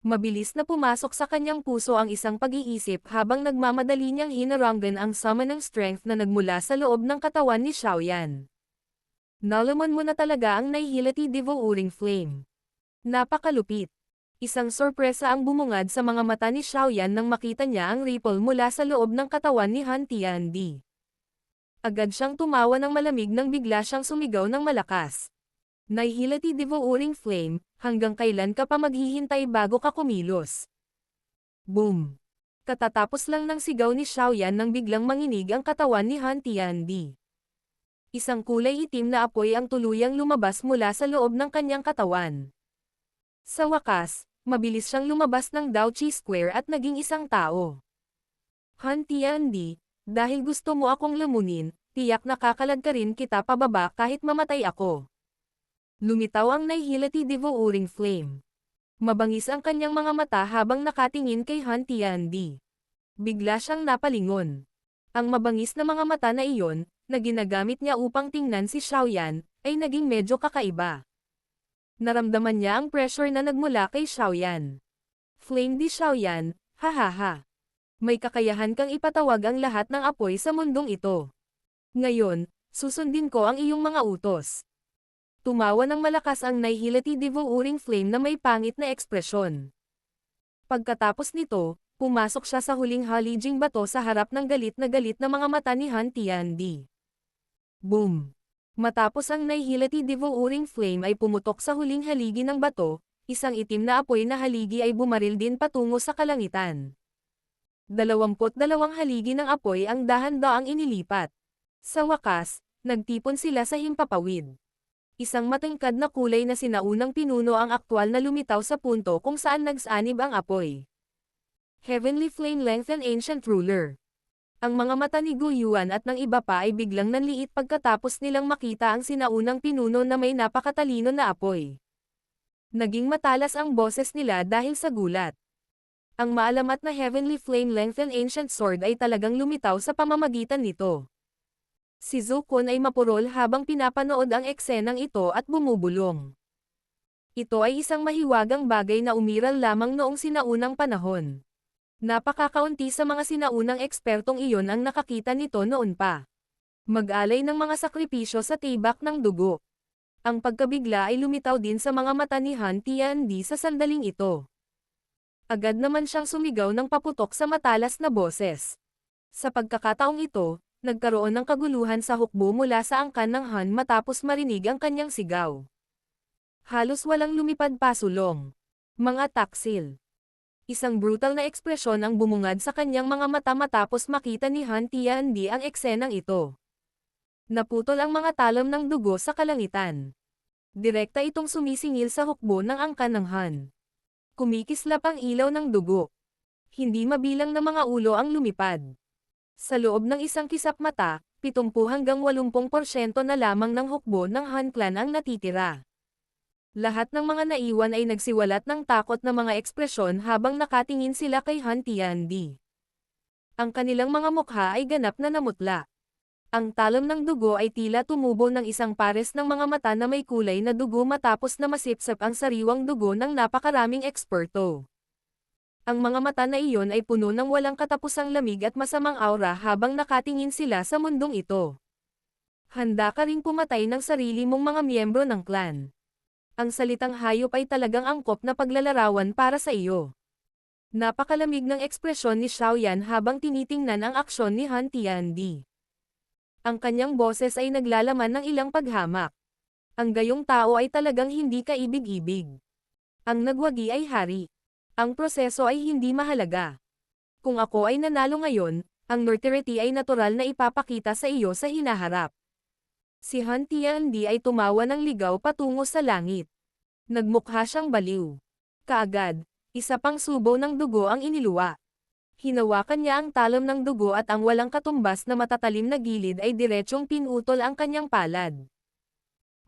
Mabilis na pumasok sa kanyang puso ang isang pag-iisip habang nagmamadali niyang hinaranggan ang sama ng strength na nagmula sa loob ng katawan ni Xiaoyan. Nalaman mo na talaga ang Nihility Devouring Flame. Napakalupit. Isang sorpresa ang bumungad sa mga mata ni Xiaoyan nang makita niya ang ripple mula sa loob ng katawan ni Han Tiandi. Agad siyang tumawa ng malamig nang bigla siyang sumigaw ng malakas. Nihility Devouring Flame, hanggang kailan ka pa maghihintay bago ka kumilos? Boom! Katatapos lang ng sigaw ni Xiaoyan nang biglang manginig ang katawan ni Han Tiandi. Isang kulay itim na apoy ang tuluyang lumabas mula sa loob ng kanyang katawan. Sa wakas, mabilis siyang lumabas ng Dao Chi Square at naging isang tao. Han Tiandi, dahil gusto mo akong lamunin, tiyak nakakalad ka rin kita pababa kahit mamatay ako. Lumitaw ang Nihility Devouring Flame. Mabangis ang kanyang mga mata habang nakatingin kay Han Tiandi. Bigla siyang napalingon. Ang mabangis na mga mata na iyon, na ginagamit niya upang tingnan si Xiaoyan, ay naging medyo kakaiba. Naramdaman niya ang pressure na nagmula kay Xiaoyan. Flame di Xiaoyan, hahaha. May kakayahan kang ipatawag ang lahat ng apoy sa mundong ito. Ngayon, susundin ko ang iyong mga utos. Tumawa ng malakas ang Nihility Devouring Flame na may pangit na ekspresyon. Pagkatapos nito, pumasok siya sa huling halijing bato sa harap ng galit na mga mata ni Han Tiandi. Boom! Matapos ang Nihility Devouring Flame ay pumutok sa huling haligi ng bato, isang itim na apoy na haligi ay bumaril din patungo sa kalangitan. 22 haligi ng apoy ang dahan-daang inilipat. Sa wakas, nagtipon sila sa himpapawid. Isang matangkad na kulay na sinaunang pinuno ang aktwal na lumitaw sa punto kung saan nagsanib ang apoy. Heavenly Flame Length and Ancient Ruler. Ang mga mata ni Gu Yuan at ng iba pa ay biglang nanliit pagkatapos nilang makita ang sinaunang pinuno na may napakatalino na apoy. Naging matalas ang boses nila dahil sa gulat. Ang maalamat na Heavenly Flame Length and Ancient Sword ay talagang lumitaw sa pamamagitan nito. Si Zhou Kun ay mapurol habang pinapanood ang eksenang ito at bumubulong. Ito ay isang mahiwagang bagay na umiral lamang noong sinaunang panahon. Napakakaunti sa mga sinaunang ekspertong iyon ang nakakita nito noon pa. Mag-alay ng mga sakripisyo sa tibak ng dugo. Ang pagkabigla ay lumitaw din sa mga mata ni Han Tiandi sa sandaling ito. Agad naman siyang sumigaw ng paputok sa matalas na boses. Sa pagkakataong ito, nagkaroon ng kaguluhan sa hukbo mula sa angkan ng Han matapos marinig ang kanyang sigaw. Halos walang lumipad pa sulong. Mga taksil. Isang brutal na ekspresyon ang bumungad sa kanyang mga mata matapos makita ni Han Tiandi ang eksenang ito. Naputol ang mga talom ng dugo sa kalangitan. Direkta itong sumisingil sa hukbo ng angkan ng Han. Kumikislap ang ilaw ng dugo. Hindi mabilang na mga ulo ang lumipad. Sa loob ng isang kisap mata, 70 hanggang 80% na lamang ng hukbo ng Han Clan ang natitira. Lahat ng mga naiwan ay nagsiwalat ng takot na mga ekspresyon habang nakatingin sila kay Han Tiandi. Ang kanilang mga mukha ay ganap na namutla. Ang talom ng dugo ay tila tumubo ng isang pares ng mga mata na may kulay na dugo matapos na masipsap ang sariwang dugo ng napakaraming eksperto. Ang mga mata na iyon ay puno ng walang katapusang lamig at masamang aura habang nakatingin sila sa mundong ito. Handa ka ring pumatay ng sarili mong mga miyembro ng clan. Ang salitang hayop ay talagang angkop na paglalarawan para sa iyo. Napakalamig ng ekspresyon ni Xiaoyan habang tinitingnan ang aksyon ni Han Tiandi. Ang kanyang boses ay naglalaman ng ilang paghamak. Ang gayong tao ay talagang hindi kaibig-ibig. Ang nagwagi ay hari. Ang proseso ay hindi mahalaga. Kung ako ay nanalo ngayon, ang notoriety ay natural na ipapakita sa iyo sa hinaharap. Si Han Tiandi ay tumawa ng ligaw patungo sa langit. Nagmukha siyang baliw. Kaagad, isa pang subo ng dugo ang iniluwa. Hinawakan niya ang talom ng dugo at ang walang katumbas na matatalim na gilid ay diretsyong pinutol ang kanyang palad.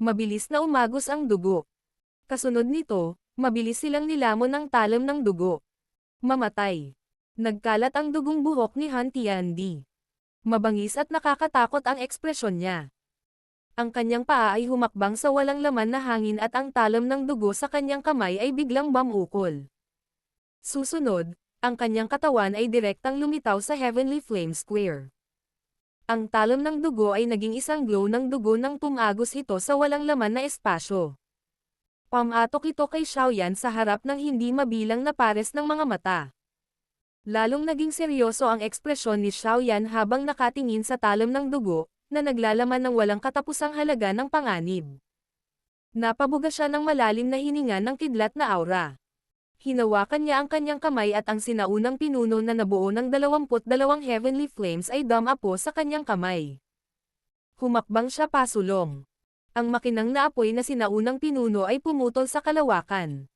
Mabilis na umagos ang dugo. Kasunod nito, mabilis silang nilamon ng talom ng dugo. Mamatay. Nagkalat ang dugong buhok ni Han Tiandi. Mabangis at nakakatakot ang ekspresyon niya. Ang kanyang paa ay humakbang sa walang laman na hangin at ang talom ng dugo sa kanyang kamay ay biglang bumukol. Susunod, ang kanyang katawan ay direktang lumitaw sa Heavenly Flame Square. Ang talon ng dugo ay naging isang glow ng dugo nang tumagos ito sa walang laman na espasyo. Pamatok ito kay Xiaoyan sa harap ng hindi mabilang na pares ng mga mata. Lalong naging seryoso ang ekspresyon ni Xiaoyan habang nakatingin sa talon ng dugo, na naglalaman ng walang katapusang halaga ng panganib. Napabuga siya ng malalim na hininga ng kidlat na aura. Hinawakan niya ang kanyang kamay at ang sinaunang pinuno na nabuo ng 22 heavenly flames ay dumapo sa kanyang kamay. Humakbang siya pasulong. Ang makinang na apoy na sinaunang pinuno ay pumutol sa kalawakan.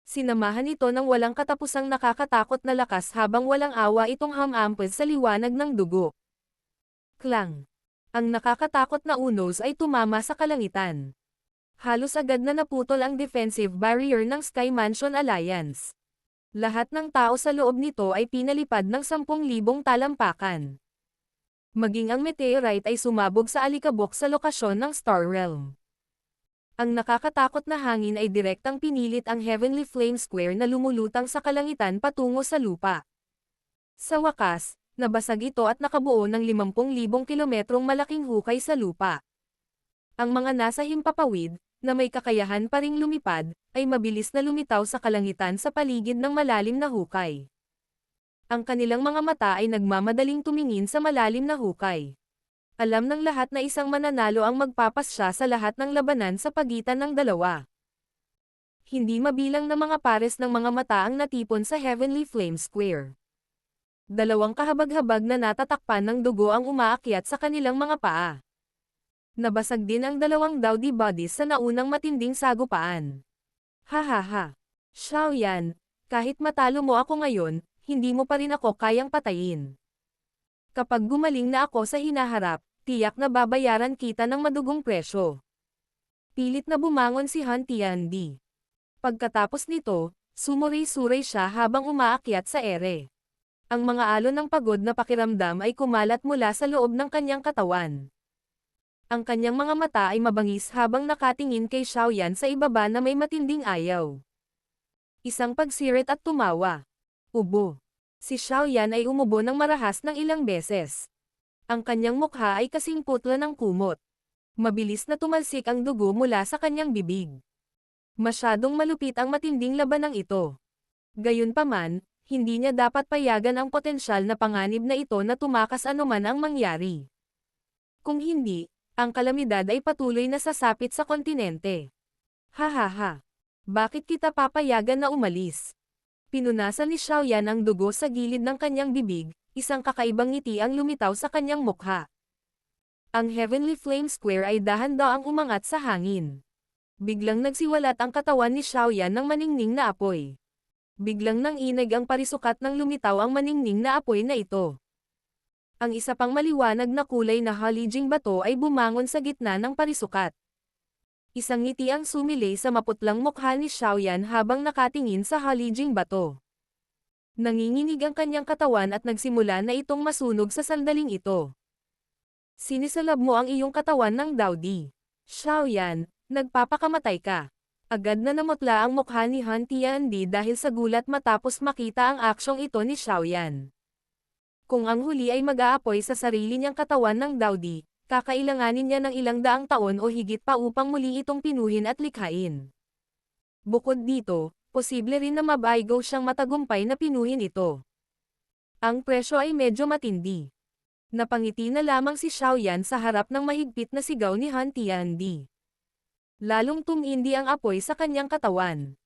Sinamahan ito ng walang katapusang nakakatakot na lakas habang walang awa itong hamampes sa liwanag ng dugo. Klang! Ang nakakatakot na unos ay tumama sa kalangitan. Halos agad na naputol ang defensive barrier ng Sky Mansion Alliance. Lahat ng tao sa loob nito ay pinalipad ng 10,000 talampakan. Maging ang meteorite ay sumabog sa alikabok sa lokasyon ng Star Realm. Ang nakakatakot na hangin ay direktang pinilit ang Heavenly Flame Square na lumulutang sa kalangitan patungo sa lupa. Sa wakas, nabasag ito at nakabuo ng 50,000 kilometrong malaking hukay sa lupa. Ang mga nasa himpapawid, na may kakayahan pa ring lumipad, ay mabilis na lumitaw sa kalangitan sa paligid ng malalim na hukay. Ang kanilang mga mata ay nagmamadaling tumingin sa malalim na hukay. Alam ng lahat na isang mananalo ang magpapasya sa lahat ng labanan sa pagitan ng dalawa. Hindi mabilang na mga pares ng mga mata ang natipon sa Heavenly Flame Square. Dalawang kahabag-habag na natatakpan ng dugo ang umaakyat sa kanilang mga paa. Nabasag din ang dalawang Dowdy bodies sa naunang matinding sagupaan. Hahaha. Xiaoyan, kahit matalo mo ako ngayon, hindi mo pa rin ako kayang patayin. Kapag gumaling na ako sa hinaharap, tiyak na babayaran kita ng madugong presyo. Pilit na bumangon si Han Tiandi. Pagkatapos nito, sumuray-suray siya habang umaakyat sa ere. Ang mga alon ng pagod na pakiramdam ay kumalat mula sa loob ng kanyang katawan. Ang kanyang mga mata ay mabangis habang nakatingin kay Xiaoyan sa ibaba na may matinding ayaw. Isang pagsirit at tumawa. Ubo. Si Xiaoyan ay umubo ng marahas ng ilang beses. Ang kanyang mukha ay kasing putla ng kumot. Mabilis na tumalsik ang dugo mula sa kanyang bibig. Masyadong malupit ang matinding labanang ito. Gayunpaman, hindi niya dapat payagan ang potensyal na panganib na ito na tumakas anuman ang mangyari. Kung hindi, ang kalamidad ay patuloy na sasapit sa kontinente. Hahaha. Bakit kita papayagan na umalis? Pinunasan ni Xiaoyan ang dugo sa gilid ng kanyang bibig, isang kakaibang ngiti ang lumitaw sa kanyang mukha. Ang Heavenly Flame Square ay dahan-daang umangat sa hangin. Biglang nagsiwalat ang katawan ni Xiaoyan ng maningning na apoy. Biglang nanginig ang parisukat ng lumitaw ang maningning na apoy na ito. Ang isa pang maliwanag na kulay na halijing bato ay bumangon sa gitna ng parisukat. Isang ngiti ang sumilay sa maputlang mukha ni Xiaoyan habang nakatingin sa halijing bato. Nanginginig ang kanyang katawan at nagsimula na itong masunog sa sandaling ito. Sinisalab mo ang iyong katawan ng Dowdy. Xiaoyan, nagpapakamatay ka. Agad na namutla ang mukha ni Han Tiandi dahil sa gulat matapos makita ang aksyong ito ni Xiaoyan. Kung ang huli ay mag-aapoy sa sarili niyang katawan ng Dowdy, kakailanganin niya ng ilang daang taon o higit pa upang muli itong pinuhin at likhain. Bukod dito, posible rin na mabaigo siyang matagumpay na pinuhin ito. Ang presyo ay medyo matindi. Napangiti na lamang si Xiaoyan sa harap ng mahigpit na sigaw ni Han Tiandi. Lalong tumindi ang apoy sa kanyang katawan.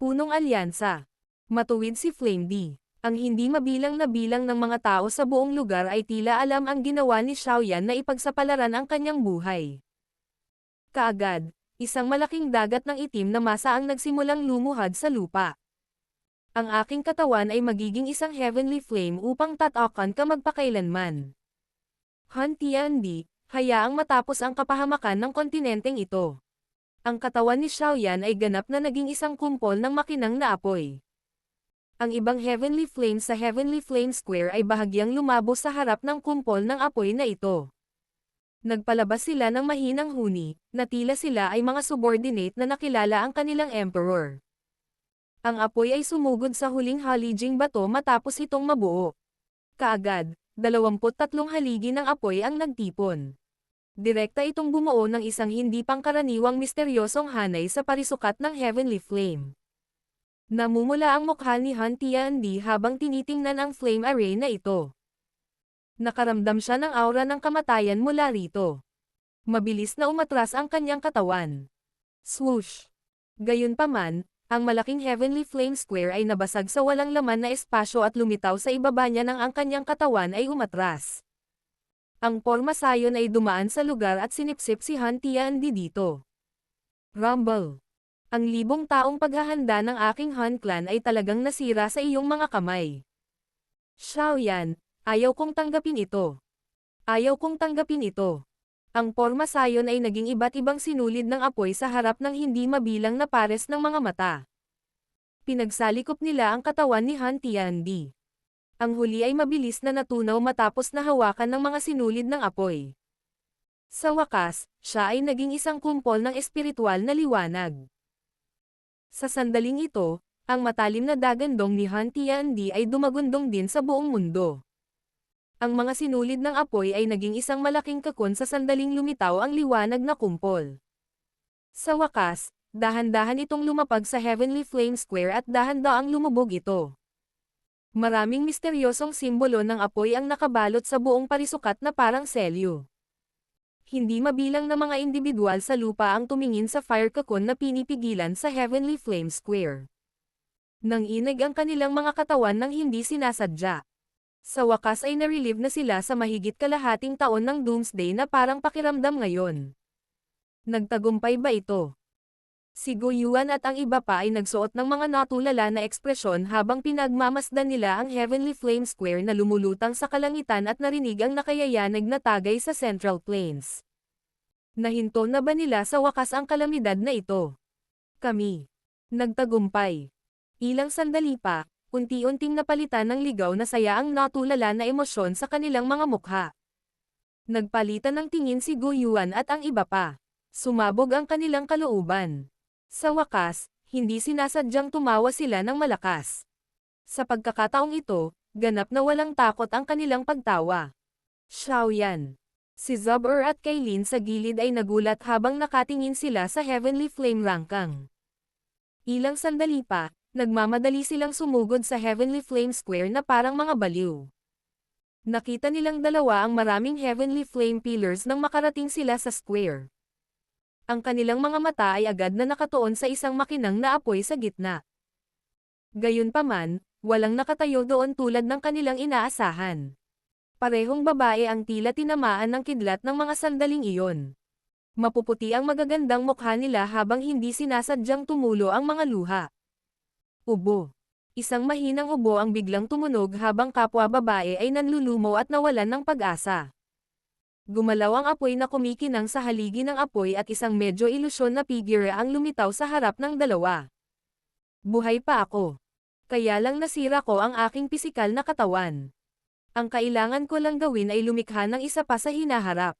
Punong alyansa. Matuwid si Flame D. Ang hindi mabilang na bilang ng mga tao sa buong lugar ay tila alam ang ginawa ni Xiaoyan na ipagsapalaran ang kanyang buhay. Kaagad, isang malaking dagat ng itim na masa ang nagsimulang lumuhad sa lupa. Ang aking katawan ay magiging isang heavenly flame upang tatakan ka magpakailanman. Han Tiandi, hayaang matapos ang kapahamakan ng kontinenteng ito. Ang katawan ni Xiaoyan ay ganap na naging isang kumpol ng makinang na apoy. Ang ibang heavenly flame sa Heavenly Flame Square ay bahagyang lumabo sa harap ng kumpol ng apoy na ito. Nagpalabas sila ng mahinang huni, na tila sila ay mga subordinate na nakilala ang kanilang emperor. Ang apoy ay sumugod sa huling haliging bato matapos itong mabuo. Kaagad, 23 haligi ng apoy ang nagtipon. Direkta itong bumuo ng isang hindi pangkaraniwang misteryosong hanay sa parisukat ng Heavenly Flame. Namumula ang mukha ni Han Tiandi habang tinitingnan ang flame array na ito. Nakaramdam siya ng aura ng kamatayan mula rito. Mabilis na umatras ang kanyang katawan. Swoosh! Gayunpaman, ang malaking Heavenly Flame Square ay nabasag sa walang laman na espasyo at lumitaw sa ibaba niya nang ang kanyang katawan ay umatras. Ang porma sayon ay dumaan sa lugar at sinipsip si Han Tiandi dito. Rumble! Ang libong taong paghahanda ng aking Han clan ay talagang nasira sa iyong mga kamay. Xiaoyan, ayaw kong tanggapin ito. Ayaw kong tanggapin ito. Ang porma sayon ay naging iba't ibang sinulid ng apoy sa harap ng hindi mabilang na pares ng mga mata. Pinagsalikop nila ang katawan ni Han Tiandi. Ang huli ay mabilis na natunaw matapos na hawakan ng mga sinulid ng apoy. Sa wakas, siya ay naging isang kumpol ng espiritual na liwanag. Sa sandaling ito, ang matalim na dagandong ni Han Tiandi ay dumagundong din sa buong mundo. Ang mga sinulid ng apoy ay naging isang malaking kakon sa sandaling lumitaw ang liwanag na kumpol. Sa wakas, dahan-dahan itong lumapag sa Heavenly Flame Square at dahan-daang lumubog ito. Maraming misteryosong simbolo ng apoy ang nakabalot sa buong parisukat na parang selyo. Hindi mabilang na mga individual sa lupa ang tumingin sa fire kakon na pinipigilan sa Heavenly Flame Square. Nanginig ang kanilang mga katawan ng hindi sinasadya. Sa wakas ay na-relieve na sila sa mahigit kalahating taon ng Doomsday na parang pakiramdam ngayon. Nagtagumpay ba ito? Si Guiyuan at ang iba pa ay nagsuot ng mga natulala na ekspresyon habang pinagmamasdan nila ang Heavenly Flame Square na lumulutang sa kalangitan at narinig ang nakayayanig na tagay sa Central Plains. Nahinto na ba nila sa wakas ang kalamidad na ito? Kami. Nagtagumpay. Ilang sandali pa, unti-unting napalitan ng ligaw na saya ang natulala na emosyon sa kanilang mga mukha. Nagpalitan ng tingin si Guiyuan at ang iba pa. Sumabog ang kanilang kalooban. Sa wakas, hindi sinasadyang tumawa sila ng malakas. Sa pagkakataong ito, ganap na walang takot ang kanilang pagtawa. Xiaoyan. Si Zob'er at Kailin sa gilid ay nagulat habang nakatingin sila sa Heavenly Flame Rangkang. Ilang sandali pa, nagmamadali silang sumugod sa Heavenly Flame Square na parang mga baliw. Nakita nilang dalawa ang maraming Heavenly Flame Pillars nang makarating sila sa square. Ang kanilang mga mata ay agad na nakatuon sa isang makinang na apoy sa gitna. Gayunpaman, walang nakatayo doon tulad ng kanilang inaasahan. Parehong babae ang tila tinamaan ng kidlat ng mga sandaling iyon. Mapuputi ang magagandang mukha nila habang hindi sinasadyang tumulo ang mga luha. Ubo. Isang mahinang ubo ang biglang tumunog habang kapwa babae ay nanlulumo at nawalan ng pag-asa. Gumalaw ang apoy na kumikinang sa haligi ng apoy at isang medyo ilusyon na figure ang lumitaw sa harap ng dalawa. Buhay pa ako. Kaya lang nasira ko ang aking pisikal na katawan. Ang kailangan ko lang gawin ay lumikha ng isa pa sa hinaharap.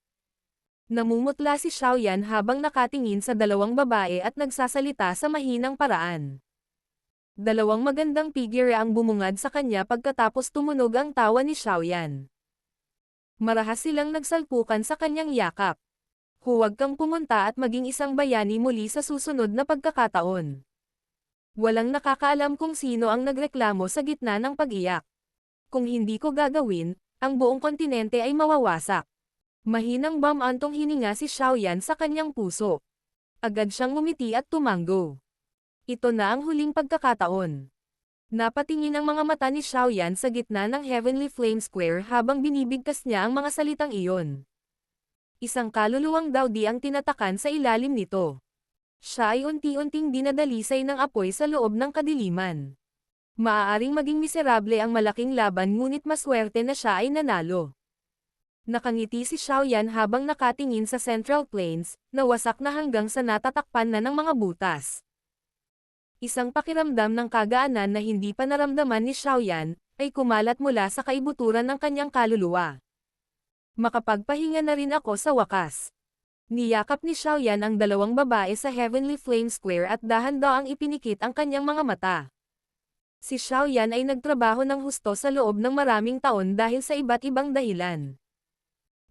Namumutla si Xiaoyan habang nakatingin sa dalawang babae at nagsasalita sa mahinang paraan. Dalawang magandang figure ang bumungad sa kanya pagkatapos tumunog ang tawa ni Xiaoyan. Marahas silang nagsalpukan sa kanyang yakap. Huwag kang pumunta at maging isang bayani muli sa susunod na pagkakataon. Walang nakakaalam kung sino ang nagreklamo sa gitna ng pag-iyak. Kung hindi ko gagawin, ang buong kontinente ay mawawasak. Mahinang bamantong hininga si Xiaoyan sa kanyang puso. Agad siyang ngumiti at tumango. Ito na ang huling pagkakataon. Napatingin ang mga mata ni Xiaoyan sa gitna ng Heavenly Flame Square habang binibigkas niya ang mga salitang iyon. Isang kaluluwang dawdi ang tinatakan sa ilalim nito. Siya ay unti-unting dinadalisay ng apoy sa loob ng kadiliman. Maaaring maging miserable ang malaking laban ngunit maswerte na siya ay nanalo. Nakangiti si Xiaoyan habang nakatingin sa Central Plains, na wasak na hanggang sa natatakpan na ng mga butas. Isang pakiramdam ng kagaanan na hindi pa naramdaman ni Xiaoyan, ay kumalat mula sa kaibuturan ng kanyang kaluluwa. Makapagpahinga na rin ako sa wakas. Niyakap ni Xiaoyan ang dalawang babae sa Heavenly Flame Square at dahan-daang ipinikit ang kanyang mga mata. Si Xiaoyan ay nagtrabaho ng husto sa loob ng maraming taon dahil sa iba't ibang dahilan.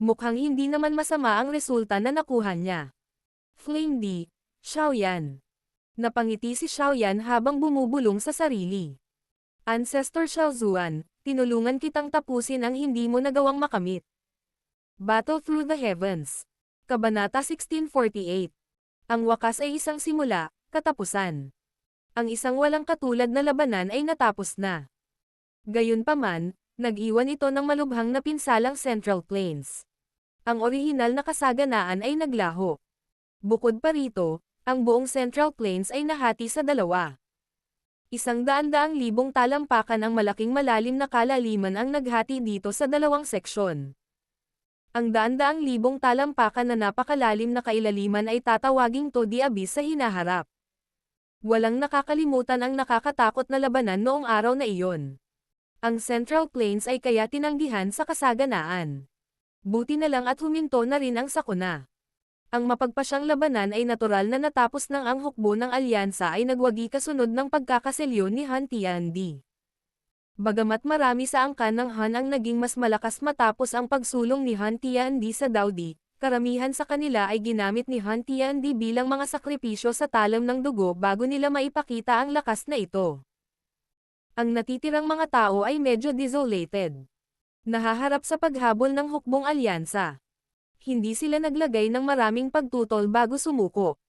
Mukhang hindi naman masama ang resulta na nakuha niya. Flame D, Xiaoyan. Napangiti si Xiaoyan habang bumubulong sa sarili. Ancestor Xiaozuan, tinulungan kitang tapusin ang hindi mo nagawang makamit. Battle Through the Heavens. Kabanata 1648. Ang wakas ay isang simula, katapusan. Ang isang walang katulad na labanan ay natapos na. Gayunpaman, nag-iwan ito ng malubhang na pinsalang Central Plains. Ang orihinal na kasaganaan ay naglaho. Bukod pa rito, ang buong Central Plains ay nahati sa dalawa. 100,000 talampakan ang malaking malalim na kalaliman ang naghati dito sa dalawang seksyon. Ang 100,000 talampakan na napakalalim na kailaliman ay tatawaging to the abyss sa hinaharap. Walang nakakalimutan ang nakakatakot na labanan noong araw na iyon. Ang Central Plains ay kaya tinanggihan sa kasaganaan. Buti na lang at huminto na rin ang sakuna. Ang mapagpasyang labanan ay natural na natapos nang ang hukbo ng alyansa ay nagwagi kasunod ng pagkakaselyo ni Han Tiandi. Bagamat marami sa angkan ng Han ang naging mas malakas matapos ang pagsulong ni Han Tiandi sa Daudi, karamihan sa kanila ay ginamit ni Han Tiandi bilang mga sakripisyo sa talam ng dugo bago nila maipakita ang lakas na ito. Ang natitirang mga tao ay medyo desolated. Nahaharap sa paghabol ng hukbong alyansa. Hindi sila naglagay ng maraming pagtutol bago sumuko.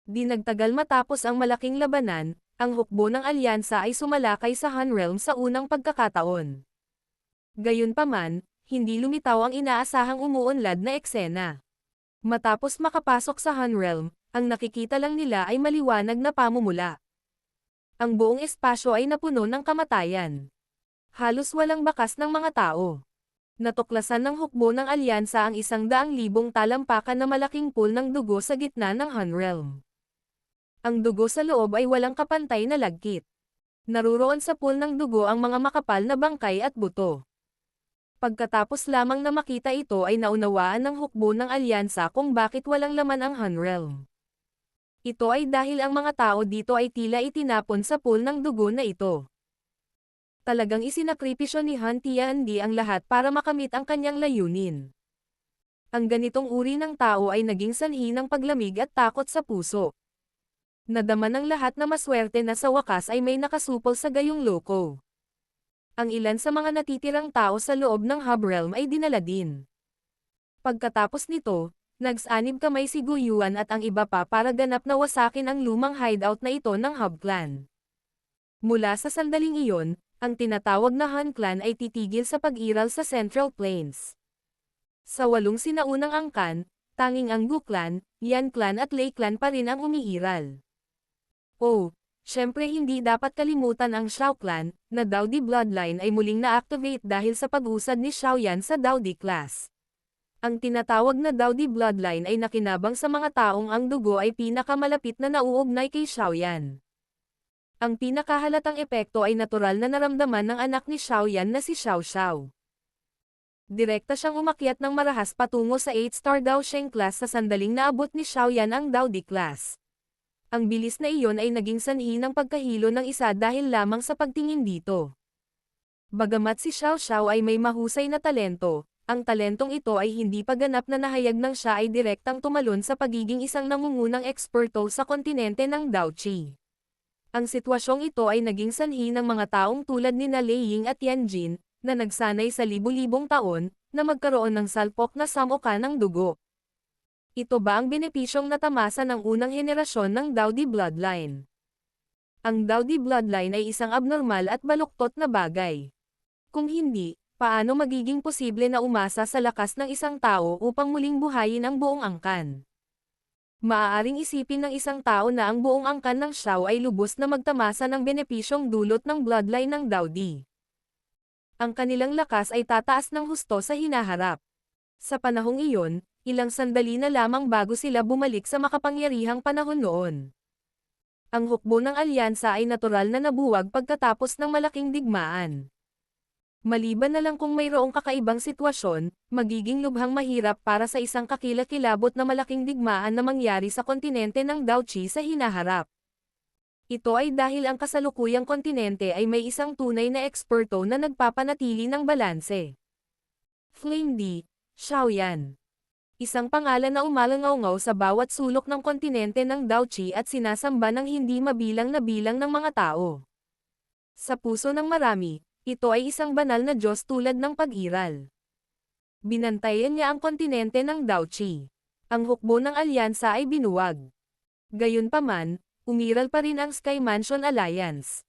Di nagtagal matapos ang malaking labanan, ang hukbo ng alyansa ay sumalakay sa Han Realm sa unang pagkakataon. Gayunpaman, hindi lumitaw ang inaasahang umuunlad na eksena. Matapos makapasok sa Han Realm, ang nakikita lang nila ay maliwanag na pamumula. Ang buong espasyo ay napuno ng kamatayan. Halos walang bakas ng mga tao. Natuklasan ng hukbo ng alyansa ang 100,000 talampakan na malaking pool ng dugo sa gitna ng Han Realm. Ang dugo sa loob ay walang kapantay na lagkit. Naruroon sa pool ng dugo ang mga makapal na bangkay at buto. Pagkatapos lamang na makita ito ay naunawaan ng hukbo ng alyansa kung bakit walang laman ang Han Realm. Ito ay dahil ang mga tao dito ay tila itinapon sa pool ng dugo na ito. Talagang isinakripisyo ni Han Tiandi ang lahat para makamit ang kanyang layunin. Ang ganitong uri ng tao ay naging sanhi ng paglamig at takot sa puso. Nadama ng lahat na maswerte na sa wakas ay may nakasupol sa gayong loko. Ang ilan sa mga natitirang tao sa loob ng Hub Realm ay dinala din. Pagkatapos nito, nagsanib kamay si Guyuan at ang iba pa para ganap na wasakin ang lumang hideout na ito ng Hub Clan. Mula sa sandaling iyon, ang tinatawag na Han Clan ay titigil sa pag-iral sa Central Plains. Sa 8 sinaunang angkan, tanging ang Gu Clan, Yan Clan at Lei Clan pa rin ang umiiral. Oh, syempre hindi dapat kalimutan ang Xiao Clan, na Daudi bloodline ay muling na-activate dahil sa pag-usad ni Xiaoyan sa Daudi class. Ang tinatawag na Daudi bloodline ay nakinabang sa mga taong ang dugo ay pinakamalapit na nauugnay kay Xiaoyan. Ang pinakahalatang epekto ay natural na naramdaman ng anak ni Xiaoyan na si Xiao Xiao. Direkta siyang umakyat ng marahas patungo sa 8-star Daosheng class sa sandaling naabot ni Xiaoyan ang Daudi class. Ang bilis na iyon ay naging sanhi ng pagkahilo ng isa dahil lamang sa pagtingin dito. Bagamat si Xiao Xiao ay may mahusay na talento, ang talentong ito ay hindi pa ganap na nahayag nang siya ay direktang tumalon sa pagiging isang nangungunang eksperto sa kontinente ng Daoqi. Ang sitwasyong ito ay naging sanhi ng mga taong tulad ni Lei Ying at Yan Jin, na nagsanay sa libu-libong taon, na magkaroon ng salpok na samoka ng dugo. Ito ba ang benepisyong natamasa ng unang henerasyon ng Daudi bloodline? Ang Daudi bloodline ay isang abnormal at baluktot na bagay. Kung hindi, paano magiging posible na umasa sa lakas ng isang tao upang muling buhayin ang buong angkan? Maaaring isipin ng isang tao na ang buong angkan ng Xiao ay lubos na magtamasa ng benepisyong dulot ng bloodline ng Daudi. Ang kanilang lakas ay tataas ng husto sa hinaharap. Sa panahong iyon, ilang sandali na lamang bago sila bumalik sa makapangyarihang panahon noon. Ang hukbo ng alyansa ay natural na nabuwag pagkatapos ng malaking digmaan. Maliban na lang kung mayroong kakaibang sitwasyon, magiging lubhang mahirap para sa isang kakilakilabot na malaking digmaan na mangyari sa kontinente ng Dauchi sa hinaharap. Ito ay dahil ang kasalukuyang kontinente ay may isang tunay na eksperto na nagpapanatili ng balanse. Flame D. Xiaoyan. Isang pangalan na umalangaw-ngaw sa bawat sulok ng kontinente ng Dauchi at sinasamba ng hindi mabilang na bilang ng mga tao. Sa puso ng marami, ito ay isang banal na Diyos tulad ng pag-iral. Binantayan niya ang kontinente ng Dauchi. Ang hukbo ng alyansa ay binuwag. Gayunpaman, umiral pa rin ang Sky Mansion Alliance.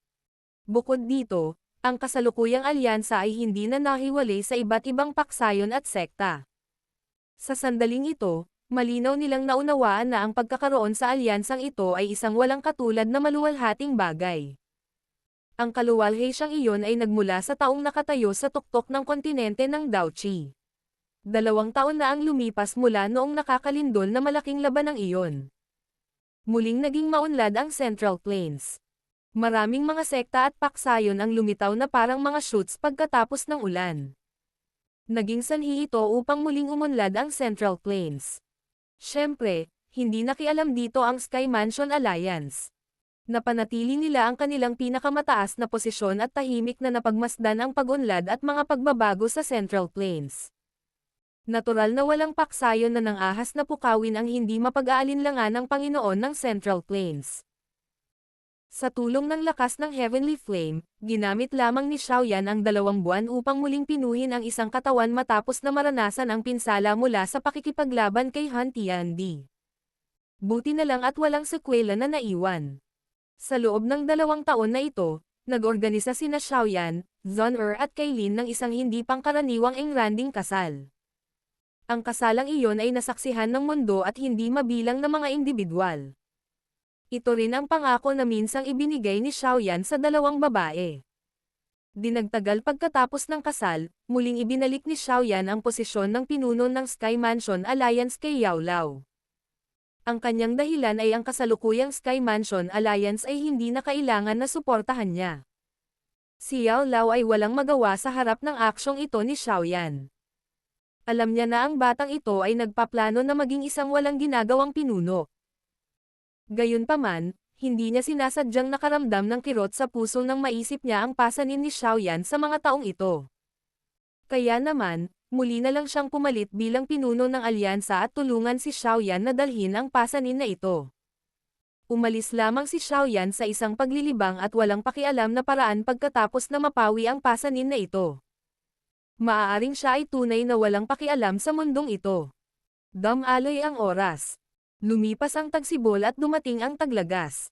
Bukod dito, ang kasalukuyang alyansa ay hindi na nahiwalay sa iba't ibang paksayon at sekta. Sa sandaling ito, malinaw nilang naunawaan na ang pagkakaroon sa alyansang ito ay isang walang katulad na maluwalhating bagay. Ang kaluwalhatyang iyon ay nagmula sa taong nakatayo sa tuktok ng kontinente ng Dauchi. 2 taon na ang lumipas mula noong nakakalindol na malaking labanang iyon. Muling naging maunlad ang Central Plains. Maraming mga sekta at paksayon ang lumitaw na parang mga shoots pagkatapos ng ulan. Naging sanhi ito upang muling umunlad ang Central Plains. Siyempre, hindi nakialam dito ang Sky Mansion Alliance. Napanatili nila ang kanilang pinakamataas na posisyon at tahimik na napagmasdan ang pag-unlad at mga pagbabago sa Central Plains. Natural na walang paksayon na nang-ahas na pukawin ang hindi mapag-aalinlangan ng Panginoon ng Central Plains. Sa tulong ng lakas ng Heavenly Flame, ginamit lamang ni Xiaoyan ang 2 buwan upang muling pinuhin ang isang katawan matapos na maranasan ang pinsala mula sa pakikipaglaban kay Han Tiandi. Buti na lang at walang sekwela na naiwan. Sa loob ng 2 taon na ito, nag-organisa sina Xiaoyan, Zhong Er at Kailin ng isang hindi pangkaraniwang engranding kasal. Ang kasalang iyon ay nasaksihan ng mundo at hindi mabilang na mga individual. Ito rin ang pangako na minsang ibinigay ni Xiaoyan sa 2 babae. Dinagtagal pagkatapos ng kasal, muling ibinalik ni Xiaoyan ang posisyon ng pinuno ng Sky Mansion Alliance kay Yao Lao. Ang kanyang dahilan ay ang kasalukuyang Sky Mansion Alliance ay hindi na kailangan na suportahan niya. Si Yao Lao ay walang magawa sa harap ng aksyong ito ni Xiaoyan. Alam niya na ang batang ito ay nagpaplano na maging isang walang ginagawang pinuno. Gayunpaman, hindi niya sinasadyang nakaramdam ng kirot sa puso nang maisip niya ang pasanin ni Xiaoyan sa mga taong ito. Kaya naman, muli na lang siyang pumalit bilang pinuno ng alyansa at tulungan si Xiaoyan na dalhin ang pasanin na ito. Umalis lamang si Xiaoyan sa isang paglilibang at walang pakialam na paraan pagkatapos na mapawi ang pasanin na ito. Maaaring siya ay tunay na walang pakialam sa mundong ito. Damaloy ang oras. Lumipas ang tagsibol at dumating ang taglagas.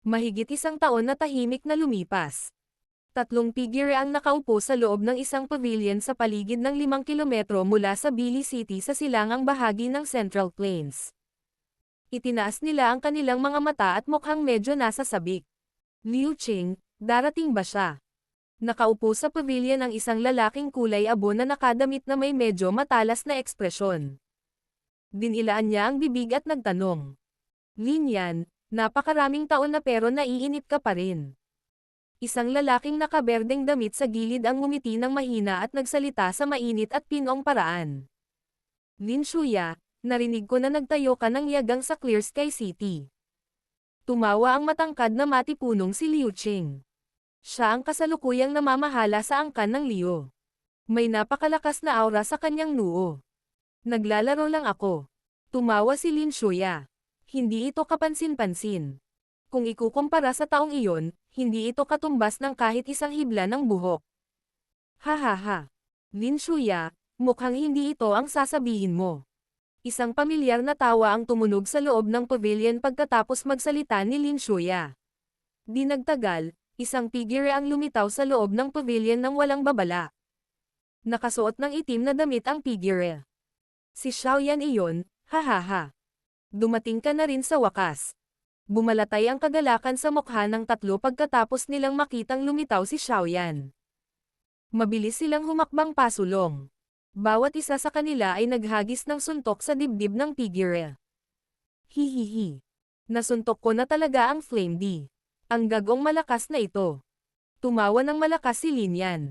Mahigit 1 taon na tahimik na lumipas. 3 figure ang nakaupo sa loob ng isang pavilion sa paligid ng 5 kilometro mula sa Bili City sa silangang bahagi ng Central Plains. Itinaas nila ang kanilang mga mata at mukhang medyo nasa sabik. Liu Qing, darating ba siya? Nakaupo sa pavilion ang isang lalaking kulay abo na nakadamit na may medyo matalas na ekspresyon. Dinilaan niya ang bibig at nagtanong. Lin Yan, napakaraming taon na pero naiinip ka pa rin. Isang lalaking nakaberdeng damit sa gilid ang ngumiti ng mahina at nagsalita sa mainit at pinong paraan. Lin Shuya, narinig ko na nagtayo ka ng yagang sa Clear Sky City. Tumawa ang matangkad na matipunong si Liu Qing. Siya ang kasalukuyang namamahala sa angkan ng Liu. May napakalakas na aura sa kanyang noo. Naglalaro lang ako. Tumawa si Lin Shuya. Hindi ito kapansin-pansin. Kung ikukumpara sa taong iyon, hindi ito katumbas ng kahit isang hibla ng buhok. Hahaha. Lin Shuya, mukhang hindi ito ang sasabihin mo. Isang pamilyar na tawa ang tumunog sa loob ng pavilion pagkatapos magsalita ni Lin Shuya. Di nagtagal, isang figure ang lumitaw sa loob ng pavilion ng walang babala. Nakasuot ng itim na damit ang figure. Si Xiaoyan iyon, hahaha. Dumating ka na rin sa wakas. Bumalatay ang kagalakan sa mukha ng 3 pagkatapos nilang makitang lumitaw si Xiaoyan. Mabilis silang humakbang pasulong. Bawat isa sa kanila ay naghagis ng suntok sa dibdib ng figure. Hihihi. Nasuntok ko na talaga ang Flame D. Ang gagong malakas na ito. Tumawa ng malakas si Lin Yan.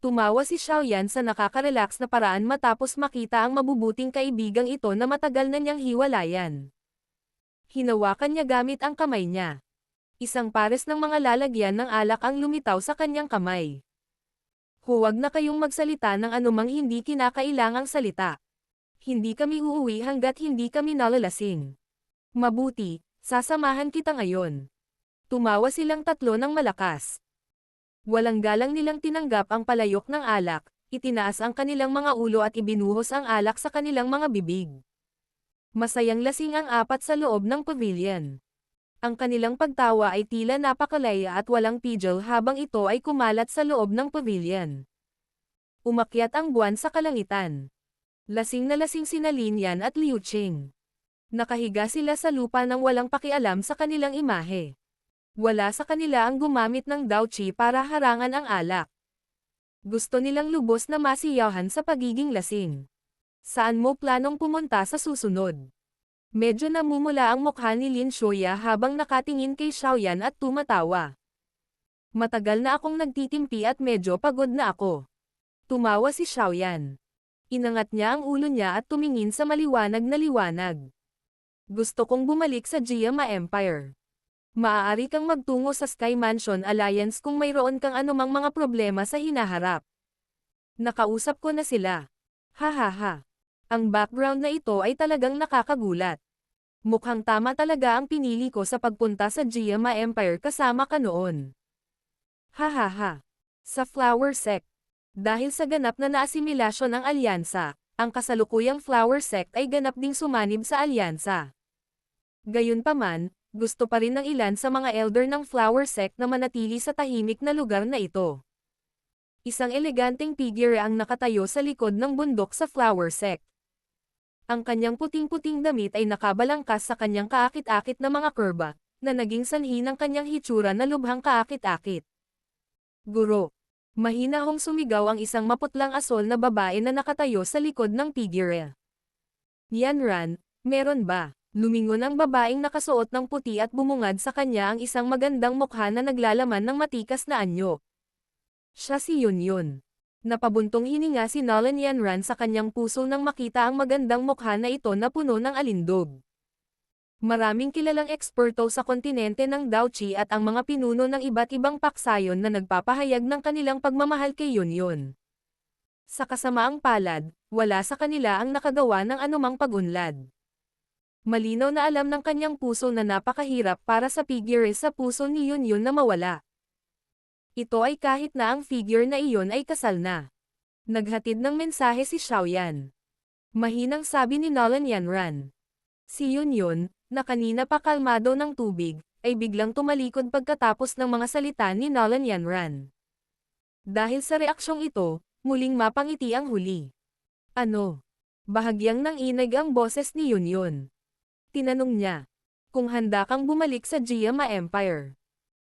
Tumawa si Xiaoyan sa nakaka-relax na paraan matapos makita ang mabubuting kaibigang ito na matagal na niyang hiwalayan. Hinawakan niya gamit ang kamay niya. Isang pares ng mga lalagyan ng alak ang lumitaw sa kanyang kamay. Huwag na kayong magsalita ng anumang hindi kinakailangang salita. Hindi kami uuwi hanggat hindi kami nalalasing. Mabuti, sasamahan kita ngayon. Tumawa silang tatlo ng malakas. Walang galang nilang tinanggap ang palayok ng alak, itinaas ang kanilang mga ulo at ibinuhos ang alak sa kanilang mga bibig. Masayang lasing ang apat sa loob ng pavilion. Ang kanilang pagtawa ay tila napakalaya at walang pigil habang ito ay kumalat sa loob ng pavilion. Umakyat ang buwan sa kalangitan. Lasing na lasing sina Lin Yan at Liu Qing. Nakahiga sila sa lupa nang walang pakialam sa kanilang imahe. Wala sa kanila ang gumamit ng Daochi para harangan ang alak. Gusto nilang lubos na masiyahan sa pagiging lasing. Saan mo planong pumunta sa susunod? Medyo namumula ang mukha ni Lin Shuya habang nakatingin kay Xiaoyan at tumatawa. Matagal na akong nagtitimpi at medyo pagod na ako. Tumawa si Xiaoyan. Inangat niya ang ulo niya at tumingin sa maliwanag na liwanag. Gusto kong bumalik sa Jiama Empire. Maaari kang magtungo sa Sky Mansion Alliance kung mayroon kang anumang mga problema sa hinaharap. Nakausap ko na sila. Hahaha. Ang background na ito ay talagang nakakagulat. Mukhang tama talaga ang pinili ko sa pagpunta sa Jiama Empire kasama ka noon. Hahaha. Sa Flower Sect. Dahil sa ganap na naasimilasyon ng alyansa, ang kasalukuyang Flower Sect ay ganap ding sumanib sa alyansa. Gayunpaman, gusto pa rin ng ilan sa mga elder ng Flower Sect na manatili sa tahimik na lugar na ito. Isang eleganteng figure ang nakatayo sa likod ng bundok sa Flower Sect. Ang kanyang puting-puting damit ay nakabalangkas sa kanyang kaakit-akit na mga kurba, na naging sanhi ng kanyang hitsura na lubhang kaakit-akit. Guro. Mahinahong sumigaw ang isang maputlang asol na babae na nakatayo sa likod ng figure. Yanran, meron ba? Lumingon ang babaeng nakasuot ng puti at bumungad sa kanya ang isang magandang mukha na naglalaman ng matikas na anyo. Siya si Yunyun. Napabuntong hininga si Nolan Yanran sa kanyang puso nang makita ang magandang mukha na ito na puno ng alindog. Maraming kilalang eksperto sa kontinente ng Daochi at ang mga pinuno ng iba't ibang paksayon na nagpapahayag ng kanilang pagmamahal kay Yunyun. Sa kasamaang palad, wala sa kanila ang nakagawa ng anumang pag-unlad. Malinaw na alam ng kanyang puso na napakahirap para sa figure sa puso ni Yunyun na mawala. Ito ay kahit na ang figure na iyon ay kasal na. Naghatid ng mensahe si Xiaoyan. Mahinang sabi ni Nolan Yanran. Si Yunyun, na kanina pa kalmado ng tubig, ay biglang tumalikod pagkatapos ng mga salita ni Nolan Yanran. Dahil sa reaksyong ito, muling mapangiti ang huli. Ano? Bahagyang nanginig ang boses ni Yunyun. Tinanong niya, kung handa kang bumalik sa Jiama Empire.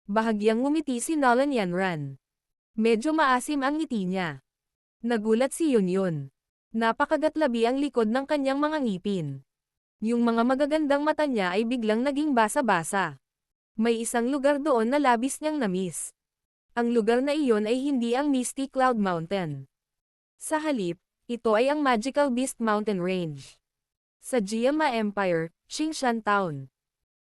Bahagyang ngumiti si Nolan Yanran. Medyo maasim ang ngiti niya. Nagulat si Yunyun. Napakagatlabi ang likod ng kanyang mga ngipin. Yung mga magagandang mata niya ay biglang naging basa-basa. May isang lugar doon na labis niyang namiss. Ang lugar na iyon ay hindi ang Misty Cloud Mountain. Sa halip, ito ay ang Magical Beast Mountain Range. Sa Jiama Empire, Qingshan Town.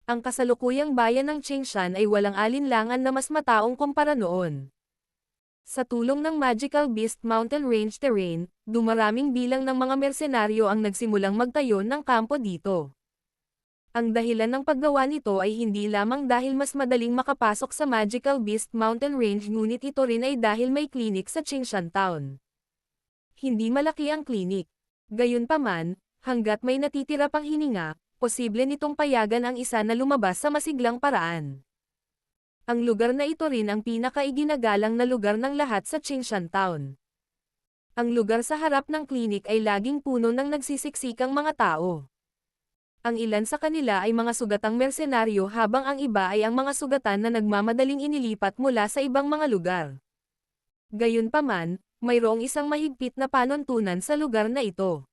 Ang kasalukuyang bayan ng Qingshan ay walang alinlangan na mas mataong kumpara noon. Sa tulong ng Magical Beast Mountain Range terrain, dumaraming bilang ng mga mersenaryo ang nagsimulang magtayo ng kampo dito. Ang dahilan ng paggawa nito ay hindi lamang dahil mas madaling makapasok sa Magical Beast Mountain Range ngunit ito rin ay dahil may klinik sa Qingshan Town. Hindi malaki ang klinik. Gayunpaman, hanggat may natitira pang hininga, posible nitong payagan ang isa na lumabas sa masiglang paraan. Ang lugar na ito rin ang pinakaiginagalang na lugar ng lahat sa Qingshan Town. Ang lugar sa harap ng klinik ay laging puno ng nagsisiksikang mga tao. Ang ilan sa kanila ay mga sugatang mersenaryo habang ang iba ay ang mga sugatan na nagmamadaling inilipat mula sa ibang mga lugar. Gayunpaman, mayroong isang mahigpit na panuntunan sa lugar na ito.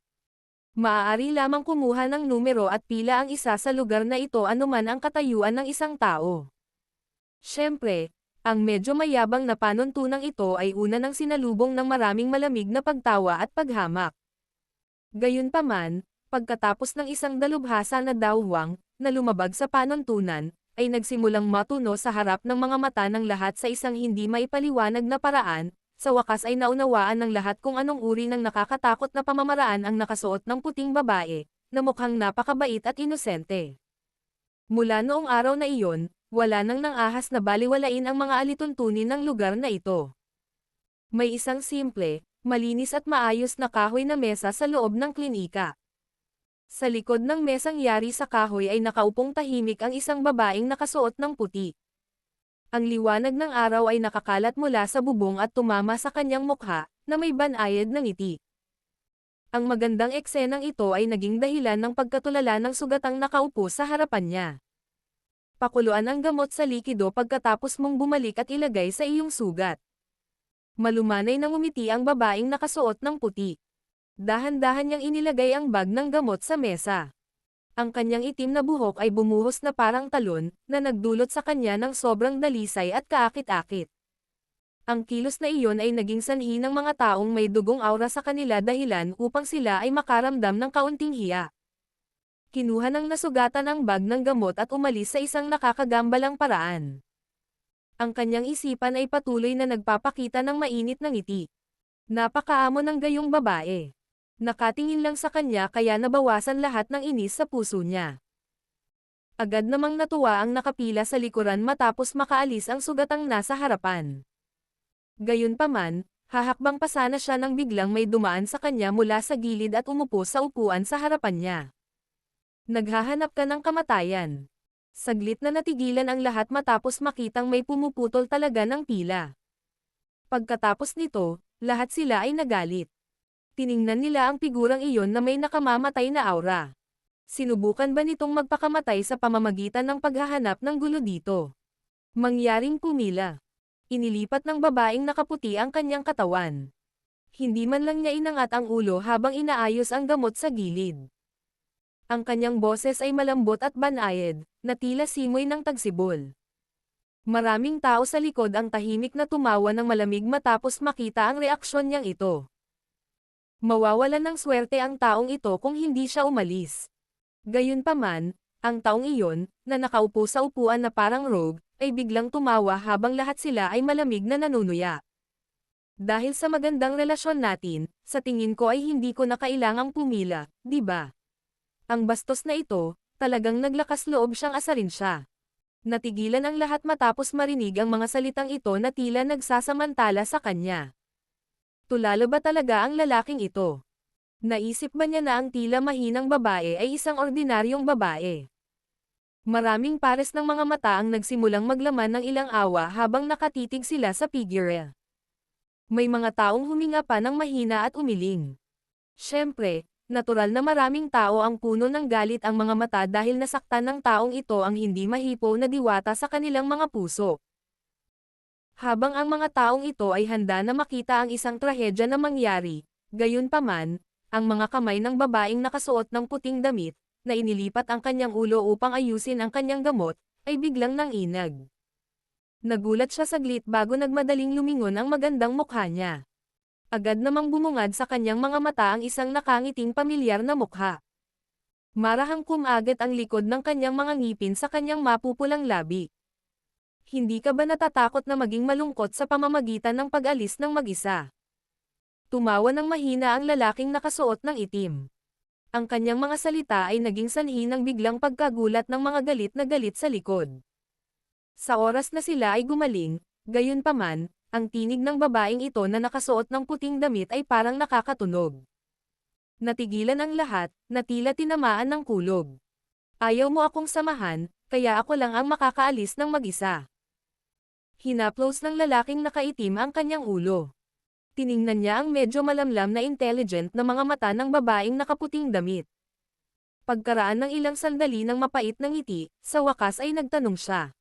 Maaari lamang kumuha ng numero at pila ang isa sa lugar na ito anuman ang katayuan ng isang tao. Siyempre, Ang medyo mayabang na panuntunang ito ay una ng sinalubong ng maraming malamig na pagtawa at paghamak. Gayunpaman, pagkatapos ng isang dalubhasa na dawwang, na lumabag sa panuntunan, ay nagsimulang matuno sa harap ng mga mata ng lahat sa isang hindi maipaliwanag na paraan, sa wakas ay naunawaan ng lahat kung anong uri ng nakakatakot na pamamaraan ang nakasuot ng puting babae, na mukhang napakabait at inosente. Mula noong araw na iyon, wala nang nang-ahas na baliwalain ang mga alituntunin ng lugar na ito. May isang simple, malinis at maayos na kahoy na mesa sa loob ng klinika. Sa likod ng mesang yari sa kahoy ay nakaupong tahimik ang isang babaeng nakasuot ng puti. Ang liwanag ng araw ay nakakalat mula sa bubong at tumama sa kanyang mukha, na may banayad ng ngiti. Ang magandang eksenang ito ay naging dahilan ng pagkatulala ng sugatang nakaupo sa harapan niya. Pakuluan ang gamot sa likido pagkatapos mong bumalik at ilagay sa iyong sugat. Malumanay nang umiti ang babaeng nakasuot ng puti. Dahan-dahan niyang inilagay ang bag ng gamot sa mesa. Ang kanyang itim na buhok ay bumuhos na parang talon, na nagdulot sa kanya ng sobrang dalisay at kaakit-akit. Ang kilos na iyon ay naging sanhi ng mga taong may dugong aura sa kanila dahilan upang sila ay makaramdam ng kaunting hiya. Kinuha ng nasugatan ang bag ng gamot at umalis sa isang nakakagambalang paraan. Ang kanyang isipan ay patuloy na nagpapakita ng mainit na ngiti. Napakaamo ng gayong babae. Nakatingin lang sa kanya kaya nabawasan lahat ng inis sa puso niya. Agad namang natuwa ang nakapila sa likuran matapos makaalis ang sugatang nasa harapan. Gayunpaman, hahakbang pa sana siya nang biglang may dumaan sa kanya mula sa gilid at umupo sa upuan sa harapan niya. Naghahanap ka ng kamatayan. Saglit na natigilan ang lahat matapos makitang may pumuputol talaga ng pila. Pagkatapos nito, lahat sila ay nagalit. Tiningnan nila ang figurang iyon na may nakamamatay na aura. Sinubukan ba nitong magpakamatay sa pamamagitan ng paghahanap ng gulo dito? Mangyaring pumila. Inilipat ng babaeng nakaputi ang kanyang katawan. Hindi man lang niya inangat ang ulo habang inaayos ang gamot sa gilid. Ang kanyang boses ay malambot at banayad, na tila simoy ng tagsibol. Maraming tao sa likod ang tahimik na tumawa ng malamig matapos makita ang reaksyon niyang ito. Mawawalan ng swerte ang taong ito kung hindi siya umalis. Gayunpaman, ang taong iyon, na nakaupo sa upuan na parang rogue, ay biglang tumawa habang lahat sila ay malamig na nanunuya. Dahil sa magandang relasyon natin, sa tingin ko ay hindi ko na kailangang pumila, di ba? Ang bastos na ito, talagang naglakas loob siyang asarin siya. Natigilan ang lahat matapos marinig ang mga salitang ito na tila nagsasamantala sa kanya. Tulala ba talaga ang lalaking ito? Naisip ba niya na ang tila mahinang babae ay isang ordinaryong babae? Maraming pares ng mga mata ang nagsimulang maglaman ng ilang awa habang nakatitig sila sa figure. May mga taong huminga pa ng mahina at umiling. Siyempre, natural na maraming tao ang puno ng galit ang mga mata dahil nasaktan ng taong ito ang hindi mahipo na diwata sa kanilang mga puso. Habang ang mga taong ito ay handa na makita ang isang trahedya na mangyari, gayunpaman, ang mga kamay ng babaeng nakasuot ng puting damit, na inilipat ang kanyang ulo upang ayusin ang kanyang gamot, ay biglang nanginag. Nagulat siya saglit bago nagmadaling lumingon ang magandang mukha niya. Agad namang bumungad sa kanyang mga mata ang isang nakangiting pamilyar na mukha. Marahang kumagat ang likod ng kanyang mga ngipin sa kanyang mapupulang labi. Hindi ka ba natatakot na maging malungkot sa pamamagitan ng pag-alis ng mag-isa? Tumawa ng mahina ang lalaking nakasuot ng itim. Ang kanyang mga salita ay naging sanhi ng biglang pagkagulat ng mga galit na galit sa likod. Sa oras na sila ay gumaling, gayunpaman, ang tinig ng babaeng ito na nakasuot ng puting damit ay parang nakakatunog. Natigilan ang lahat, na tila tinamaan ng kulog. Ayaw mo akong samahan, kaya ako lang ang makakaalis ng mag-isa. Hinaplos ng lalaking nakaitim ang kanyang ulo. Tiningnan niya ang medyo malamlam na intelligent na mga mata ng babaeng nakaputing damit. Pagkaraan ng ilang sandali ng mapait na ngiti, sa wakas ay nagtanong siya.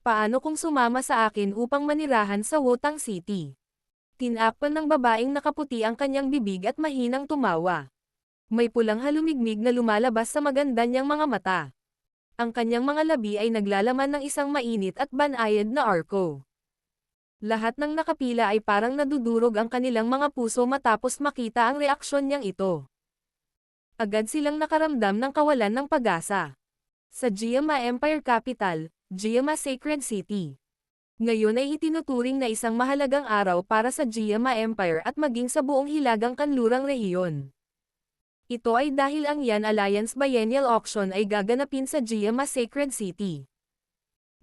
Paano kung sumama sa akin upang manirahan sa Wotang City? Tinakpan ng babaeng nakaputi ang kanyang bibig at mahinang tumawa. May pulang halumigmig na lumalabas sa maganda niyang mga mata. Ang kanyang mga labi ay naglalaman ng isang mainit at banayad na arko. Lahat ng nakapila ay parang nadudurog ang kanilang mga puso matapos makita ang reaksyon niyang ito. Agad silang nakaramdam ng kawalan ng pag-asa. Sa Giama Empire Capital, Giama Sacred City. Ngayon ay itinuturing na isang mahalagang araw para sa Giama Empire at maging sa buong hilagang kanlurang rehiyon. Ito ay dahil ang Yan Alliance Biennial Auction ay gaganapin sa Giama Sacred City.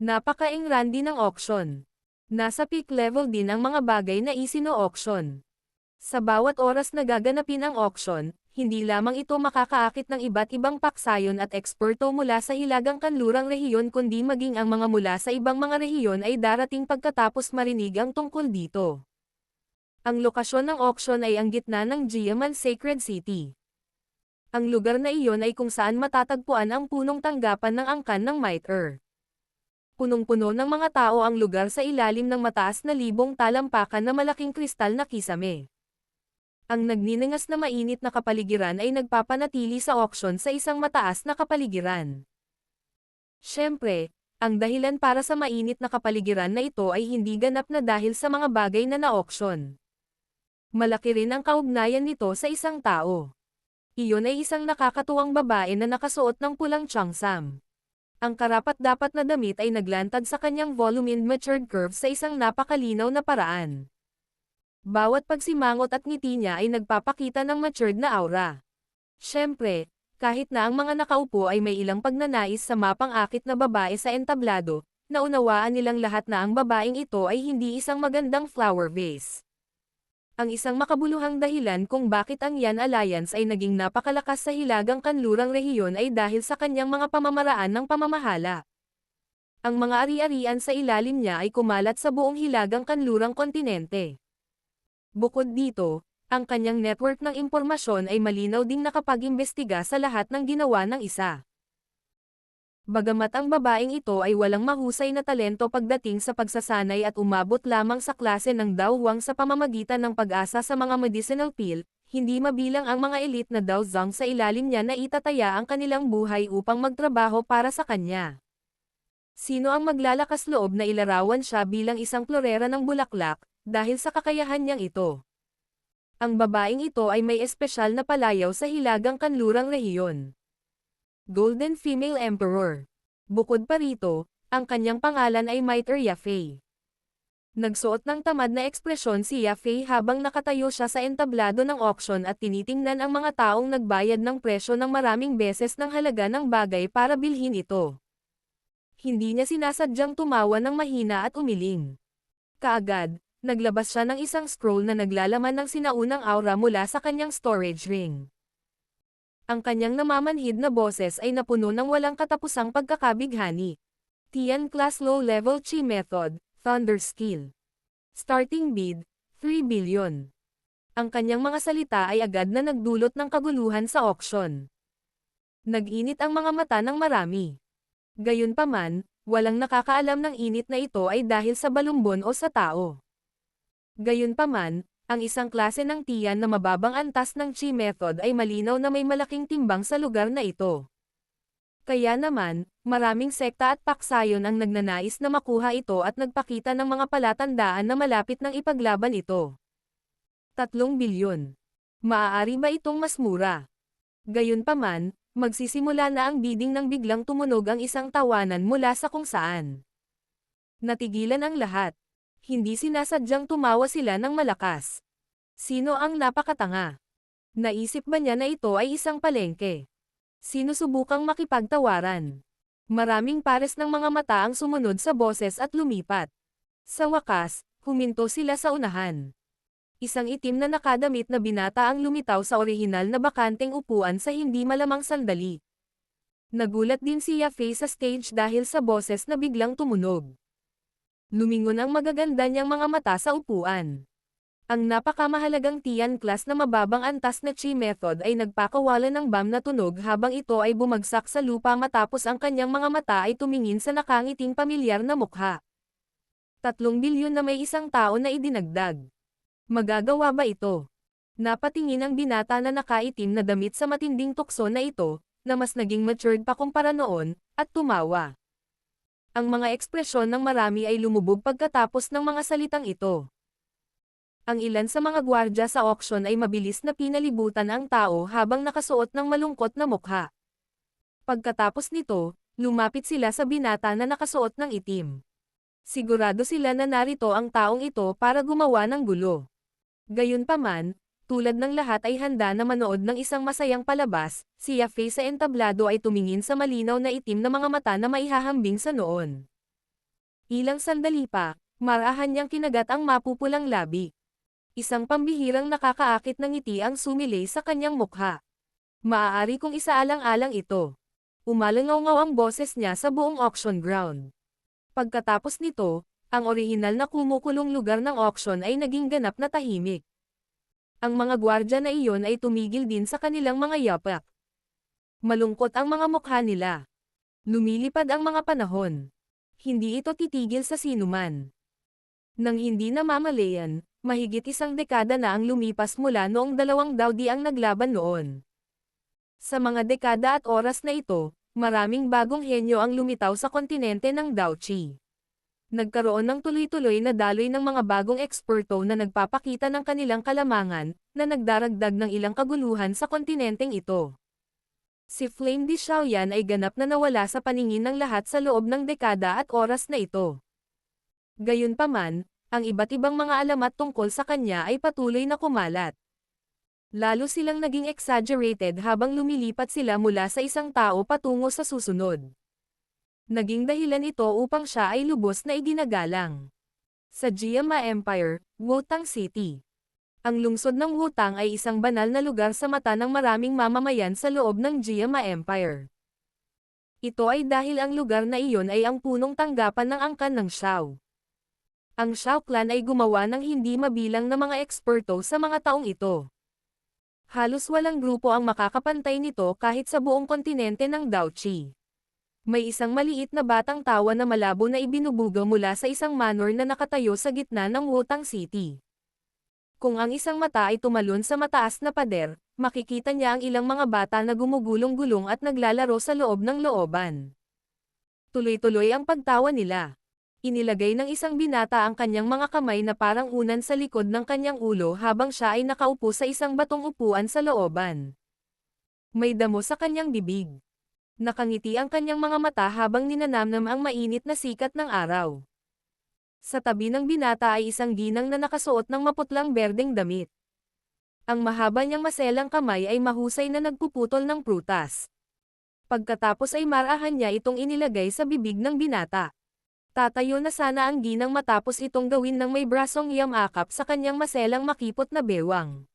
Napaka-engrandi ng auction. Nasa peak level din ang mga bagay na isino-auction. Sa bawat oras na gaganapin ang auction, hindi lamang ito makakaakit ng iba't ibang paksayon at eksperto mula sa hilagang kanlurang rehiyon kundi maging ang mga mula sa ibang mga rehiyon ay darating pagkatapos marinig ang tungkol dito. Ang lokasyon ng auction ay ang gitna ng Giaman Sacred City. Ang lugar na iyon ay kung saan matatagpuan ang punong tanggapan ng angkan ng Mitre. Punong-puno ng mga tao ang lugar sa ilalim ng mataas na libong talampakan na malaking kristal na kisame. Ang nagniningas na mainit na kapaligiran ay nagpapanatili sa auction sa isang mataas na kapaligiran. Siyempre, ang dahilan para sa mainit na kapaligiran na ito ay hindi ganap na dahil sa mga bagay na na-auction. Malaki rin ang kaugnayan nito sa isang tao. Iyon ay isang nakakatuwang babae na nakasuot ng pulang changsam. Ang karapat-dapat na damit ay naglantad sa kanyang volume and matured curve sa isang napakalinaw na paraan. Bawat pagsimangot at ngiti niya ay nagpapakita ng matured na aura. Siyempre, kahit na ang mga nakaupo ay may ilang pagnanais sa mapang-akit na babae sa entablado, naunawaan nilang lahat na ang babaeng ito ay hindi isang magandang flower vase. Ang isang makabuluhang dahilan kung bakit ang Yan Alliance ay naging napakalakas sa hilagang kanlurang rehiyon ay dahil sa kanyang mga pamamaraan ng pamamahala. Ang mga ari-arian sa ilalim niya ay kumalat sa buong hilagang kanlurang kontinente. Bukod dito, ang kanyang network ng impormasyon ay malinaw ding nakapag-imbestiga sa lahat ng ginawa ng isa. Bagamat ang babaeng ito ay walang mahusay na talento pagdating sa pagsasanay at umabot lamang sa klase ng dawwang sa pamamagitan ng pag-asa sa mga medicinal pill, hindi mabilang ang mga elite na dawzang sa ilalim niya na itataya ang kanilang buhay upang magtrabaho para sa kanya. Sino ang maglalakas loob na ilarawan siya bilang isang florera ng bulaklak, dahil sa kakayahan niyang ito? Ang babaeng ito ay may espesyal na palayaw sa hilagang kanlurang rehiyon. Golden Female Emperor. Bukod pa rito, ang kanyang pangalan ay Mitre Yafei. Nagsuot ng tamad na ekspresyon si Yafei habang nakatayo siya sa entablado ng auction at tinitingnan ang mga taong nagbayad ng presyo ng maraming beses ng halaga ng bagay para bilhin ito. Hindi niya sinasadyang tumawa ng mahina at umiling. Kaagad, naglabas siya ng isang scroll na naglalaman ng sinaunang aura mula sa kanyang storage ring. Ang kanyang namamanhid na boses ay napuno ng walang katapusang pagkakabighani. Tian Class Low Level Chi Method, Thunder Skill. Starting bid, 3 billion. Ang kanyang mga salita ay agad na nagdulot ng kaguluhan sa auction. Nag-init ang mga mata ng marami. Gayunpaman, walang nakakaalam ng init na ito ay dahil sa balumbon o sa tao. Gayunpaman, ang isang klase ng tiyan na mababang antas ng Chi Method ay malinaw na may malaking timbang sa lugar na ito. Kaya naman, maraming sekta at paksayon ang nagnanais na makuha ito at nagpakita ng mga palatandaan na malapit ng ipaglaban ito. 3 bilyon. Maaari ba itong mas mura? Gayunpaman, magsisimula na ang bidding nang biglang tumunog ang isang tawanan mula sa kung saan. Natigilan ang lahat. Hindi sinasadyang tumawa sila ng malakas. Sino ang napakatanga? Naisip ba niya na ito ay isang palengke? Sinusubukang makipagtawaran. Maraming pares ng mga mata ang sumunod sa boses at lumipat. Sa wakas, huminto sila sa unahan. Isang itim na nakadamit na binata ang lumitaw sa orihinal na bakanteng upuan sa hindi malamang sandali. Nagulat din si Yafei sa stage dahil sa boses na biglang tumunog. Lumingon ang magaganda niyang mga mata sa upuan. Ang napakamahalagang Tian Class na mababang antas na Chi Method ay nagpakawala ng bam na tunog habang ito ay bumagsak sa lupa matapos ang kanyang mga mata ay tumingin sa nakangiting pamilyar na mukha. 3 bilyon na may isang tao na idinagdag. Magagawa ba ito? Napatingin ang binata na nakaitim na damit sa matinding tukso na ito, na mas naging matured pa kumpara noon, at tumawa. Ang mga ekspresyon ng marami ay lumubog pagkatapos ng mga salitang ito. Ang ilan sa mga gwardya sa auction ay mabilis na pinalibutan ang tao habang nakasuot ng malungkot na mukha. Pagkatapos nito, lumapit sila sa binata na nakasuot ng itim. Sigurado sila na narito ang taong ito para gumawa ng gulo. Gayunpaman, tulad ng lahat ay handa na manood ng isang masayang palabas, si Yafei sa entablado ay tumingin sa malinaw na itim na mga mata na maihahambing sa noon. Ilang sandali pa, marahan niyang kinagat ang mapupulang labi. Isang pambihirang nakakaakit na ngiti ang sumilay sa kanyang mukha. Maaari kong isaalang-alang ito. Umalangaw-ngaw ang boses niya sa buong auction ground. Pagkatapos nito, ang orihinal na kumukulong lugar ng auction ay naging ganap na tahimik. Ang mga gwardya na iyon ay tumigil din sa kanilang mga yapak. Malungkot ang mga mukha nila. Lumilipad ang mga panahon. Hindi ito titigil sa sinuman. Nang hindi namamalayan, mahigit isang dekada na ang lumipas mula noong 2 daudi ang naglaban noon. Sa mga dekada at oras na ito, maraming bagong henyo ang lumitaw sa kontinente ng Daochi. Nagkaroon ng tuloy-tuloy na daloy ng mga bagong eksperto na nagpapakita ng kanilang kalamangan, na nagdaragdag ng ilang kaguluhan sa kontinenteng ito. Si Flame Di Xiaoyan ay ganap na nawala sa paningin ng lahat sa loob ng dekada at oras na ito. Gayunpaman, ang iba't ibang mga alamat tungkol sa kanya ay patuloy na kumalat. Lalo silang naging exaggerated habang lumilipat sila mula sa isang tao patungo sa susunod. Naging dahilan ito upang siya ay lubos na iginagalang. Sa Jiama Empire, Wutang City. Ang lungsod ng Wutang ay isang banal na lugar sa mata ng maraming mamamayan sa loob ng Jiama Empire. Ito ay dahil ang lugar na iyon ay ang punong tanggapan ng angkan ng Shao. Ang Shao clan ay gumawa ng hindi mabilang na mga eksperto sa mga taong ito. Halos walang grupo ang makakapantay nito kahit sa buong kontinente ng Daochi. May isang maliit na batang tawa na malabo na ibinubuga mula sa isang manor na nakatayo sa gitna ng Wutang City. Kung ang isang mata ay tumalon sa mataas na pader, makikita niya ang ilang mga bata na gumugulong-gulong at naglalaro sa loob ng looban. Tuloy-tuloy ang pagtawa nila. Inilagay ng isang binata ang kanyang mga kamay na parang unan sa likod ng kanyang ulo habang siya ay nakaupo sa isang batong upuan sa looban. May damo sa kanyang bibig. Nakangiti ang kanyang mga mata habang ninanamnam ang mainit na sikat ng araw. Sa tabi ng binata ay isang ginang na nakasuot ng maputlang berdeng damit. Ang mahaba niyang maselang kamay ay mahusay na nagpuputol ng prutas. Pagkatapos ay marahan niya itong inilagay sa bibig ng binata. Tatayo na sana ang ginang matapos itong gawin ng may brasong yamakap sa kanyang maselang makipot na bewang.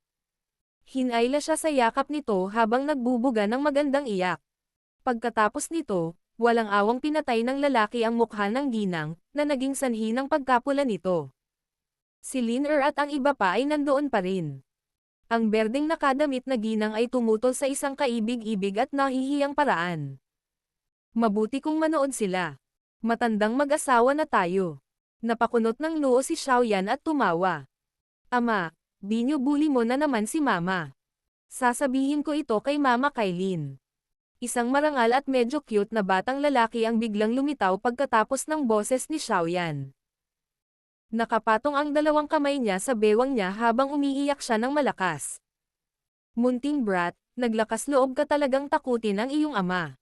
Hinayla siya sa yakap nito habang nagbubuga ng magandang iyak. Pagkatapos nito, walang awang pinatay ng lalaki ang mukha ng ginang, na naging sanhi ng pagkapula nito. Si Lin at ang iba pa ay nandoon pa rin. Ang berdeng nakadamit na ginang ay tumutol sa isang kaibig-ibig at nahihiyang paraan. Mabuti kung manood sila. Matandang mag-asawa na tayo. Napakunot ng noo si Xiaoyan at tumawa. Ama, binubuli mo na naman si Mama. Sasabihin ko ito kay Mama Kailin. Isang marangal at medyo cute na batang lalaki ang biglang lumitaw pagkatapos ng boses ni Xiaoyan. Nakapatong ang dalawang kamay niya sa bewang niya habang umiiyak siya ng malakas. Munting brat, naglakas loob ka talagang takutin ang iyong ama.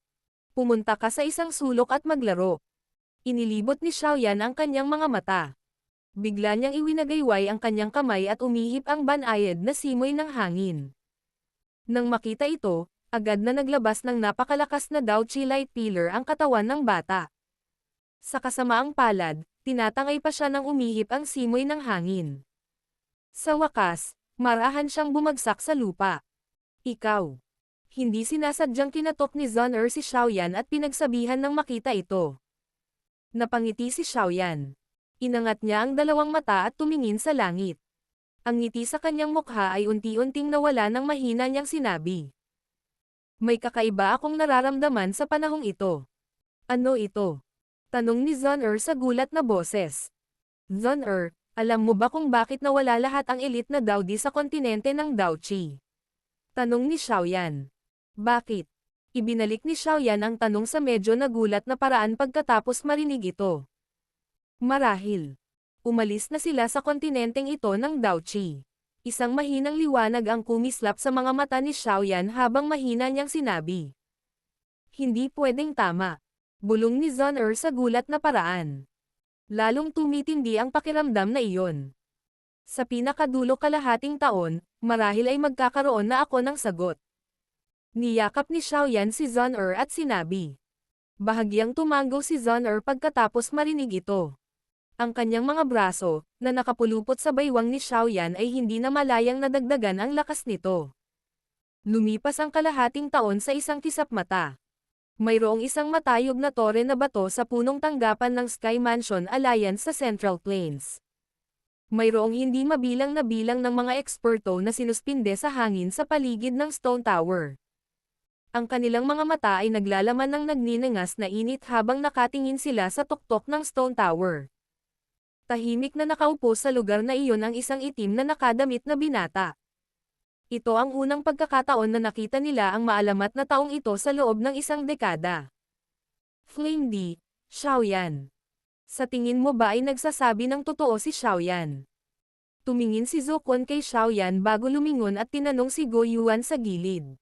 Pumunta ka sa isang sulok at maglaro. Inilibot ni Xiaoyan ang kanyang mga mata. Bigla niyang iwinagayway ang kanyang kamay at umihip ang banayad na simoy ng hangin. Nang makita ito, agad na naglabas ng napakalakas na Daochi Light Pillar ang katawan ng bata. Sa kasamaang palad, tinatangay pa siya nang umihip ang simoy ng hangin. Sa wakas, marahan siyang bumagsak sa lupa. Ikaw. Hindi sinasadyang kinatok ni Zhon'er si Xiaoyan at pinagsabihan ng makita ito. Napangiti si Xiaoyan. Inangat niya ang dalawang mata at tumingin sa langit. Ang ngiti sa kanyang mukha ay unti-unting nawala ng mahina niyang sinabi. May kakaiba akong nararamdaman sa panahong ito. Ano ito? Tanong ni Zhon'er sa gulat na boses. Zhon'er, alam mo ba kung bakit nawala lahat ang elite na Daodi sa kontinente ng Daochi? Tanong ni Xiaoyan. Bakit? Ibinalik ni Xiaoyan ang tanong sa medyo nagulat na paraan pagkatapos marinig ito. Marahil. Umalis na sila sa kontinenteng ito ng Daoqi. Isang mahinang liwanag ang kumislap sa mga mata ni Xiaoyan habang mahina niyang sinabi. Hindi pwedeng tama. Bulong ni Zhon'er sa gulat na paraan. Lalong tumitindi ang pakiramdam na iyon. Sa pinakadulo kalahating taon, marahil ay magkakaroon na ako ng sagot. Niyakap ni Xiaoyan si Zhon'er at sinabi. Bahagyang tumango si Zhon'er pagkatapos marinig ito. Ang kanyang mga braso, na nakapulupot sa baywang ni Xiaoyan ay hindi na malayang nadagdagan ang lakas nito. Lumipas ang kalahating taon sa isang kisap mata. Mayroong isang matayog na tore na bato sa punong tanggapan ng Sky Mansion Alliance sa Central Plains. Mayroong hindi mabilang na bilang ng mga eksperto na sinuspinde sa hangin sa paligid ng Stone Tower. Ang kanilang mga mata ay naglalaman ng nagninangas na init habang nakatingin sila sa tuktok ng Stone Tower. Tahimik na nakaupo sa lugar na iyon ang isang itim na nakadamit na binata. Ito ang unang pagkakataon na nakita nila ang maalamat na taong ito sa loob ng isang dekada. Flame D, Xiaoyan. Sa tingin mo ba ay nagsasabi ng totoo si Xiaoyan? Tumingin si Zokon kay Xiaoyan bago lumingon at tinanong si Go Yuan sa gilid.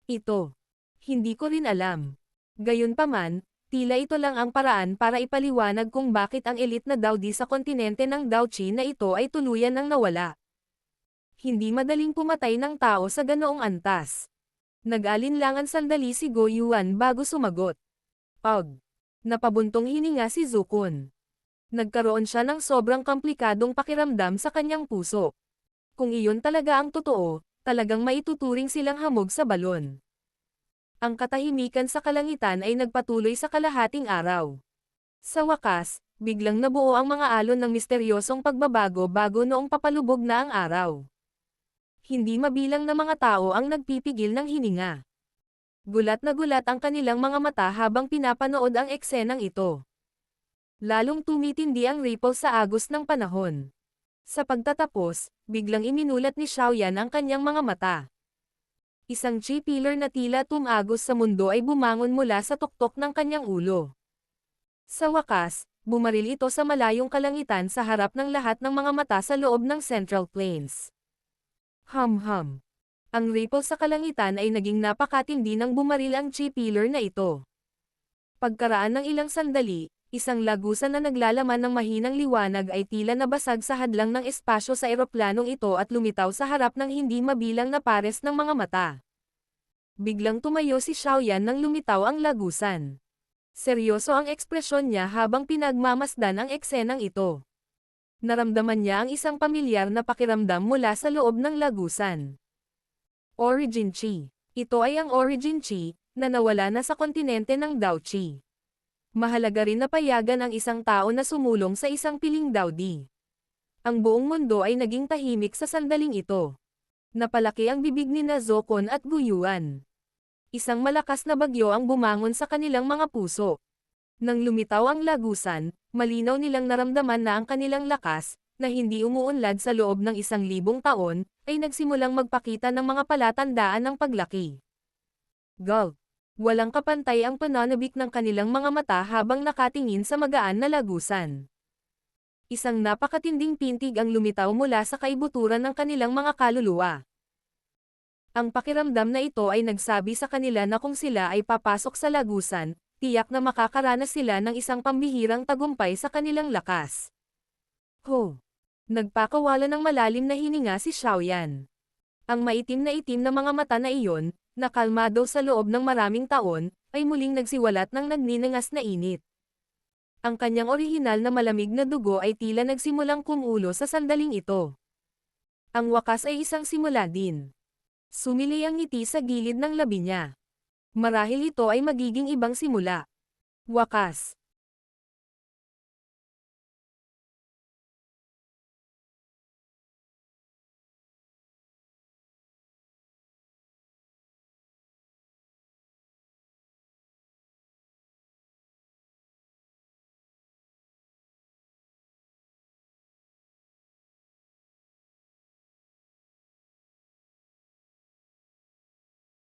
Ito. Hindi ko rin alam. Gayunpaman, tila ito lang ang paraan para ipaliwanag kung bakit ang elite na Daodi sa kontinente ng Daoqi na ito ay tuluyan ng nawala. Hindi madaling pumatay ng tao sa ganoong antas. Nag-alinlangan sandali si Go Yuan bago sumagot. Napabuntong hininga si Zukun. Nagkaroon siya ng sobrang komplikadong pakiramdam sa kanyang puso. Kung iyon talaga ang totoo, talagang maituturing silang hamog sa balon. Ang katahimikan sa kalangitan ay nagpatuloy sa kalahating araw. Sa wakas, biglang nabuo ang mga alon ng misteryosong pagbabago bago noong papalubog na ang araw. Hindi mabilang na mga tao ang nagpipigil ng hininga. Gulat na gulat ang kanilang mga mata habang pinapanood ang eksenang ito. Lalong tumitindi ang ripple sa agos ng panahon. Sa pagtatapos, biglang iminulat ni Xiaoyan ang kanyang mga mata. Isang chi pillar na tila tumagos sa mundo ay bumangon mula sa tuktok ng kanyang ulo. Sa wakas, bumaril ito sa malayong kalangitan sa harap ng lahat ng mga mata sa loob ng Central Plains. Hum. Ang ripple sa kalangitan ay naging napakatindi nang bumaril ang chi pillar na ito. Pagkaraan ng ilang sandali, isang lagusan na naglalaman ng mahinang liwanag ay tila nabasag sa hadlang ng espasyo sa eroplanong ito at lumitaw sa harap ng hindi mabilang na pares ng mga mata. Biglang tumayo si Xiaoyan nang lumitaw ang lagusan. Seryoso ang ekspresyon niya habang pinagmamasdan ang eksenang ito. Naramdaman niya ang isang pamilyar na pakiramdam mula sa loob ng lagusan. Origin Chi. Ito ay ang Origin Chi, na nawala na sa kontinente ng Daoqi. Mahalaga rin na payagan ang isang tao na sumulong sa isang piling Daodi. Ang buong mundo ay naging tahimik sa sandaling ito. Napalaki ang bibig ni Zokon at Guyuan. Isang malakas na bagyo ang bumangon sa kanilang mga puso. Nang lumitaw ang lagusan, malinaw nilang naramdaman na ang kanilang lakas, na hindi umuunlad sa loob ng 1,000 taon, ay nagsimulang magpakita ng mga palatandaan ng paglaki. Gulp. Walang kapantay ang pananabik ng kanilang mga mata habang nakatingin sa magaan na lagusan. Isang napakatinding pintig ang lumitaw mula sa kaibuturan ng kanilang mga kaluluwa. Ang pakiramdam na ito ay nagsabi sa kanila na kung sila ay papasok sa lagusan, tiyak na makakaranas sila ng isang pambihirang tagumpay sa kanilang lakas. Nagpakawala ng malalim na hininga si Xiaoyan. Ang maitim na mga mata na iyon, na kalmado sa loob ng maraming taon, ay muling nagsiwalat ng nagninangas na init. Ang kanyang orihinal na malamig na dugo ay tila nagsimulang kumulo sa sandaling ito. Ang wakas ay isang simula din. Sumili ang ngiti sa gilid ng labi niya. Marahil ito ay magiging ibang simula. Wakas.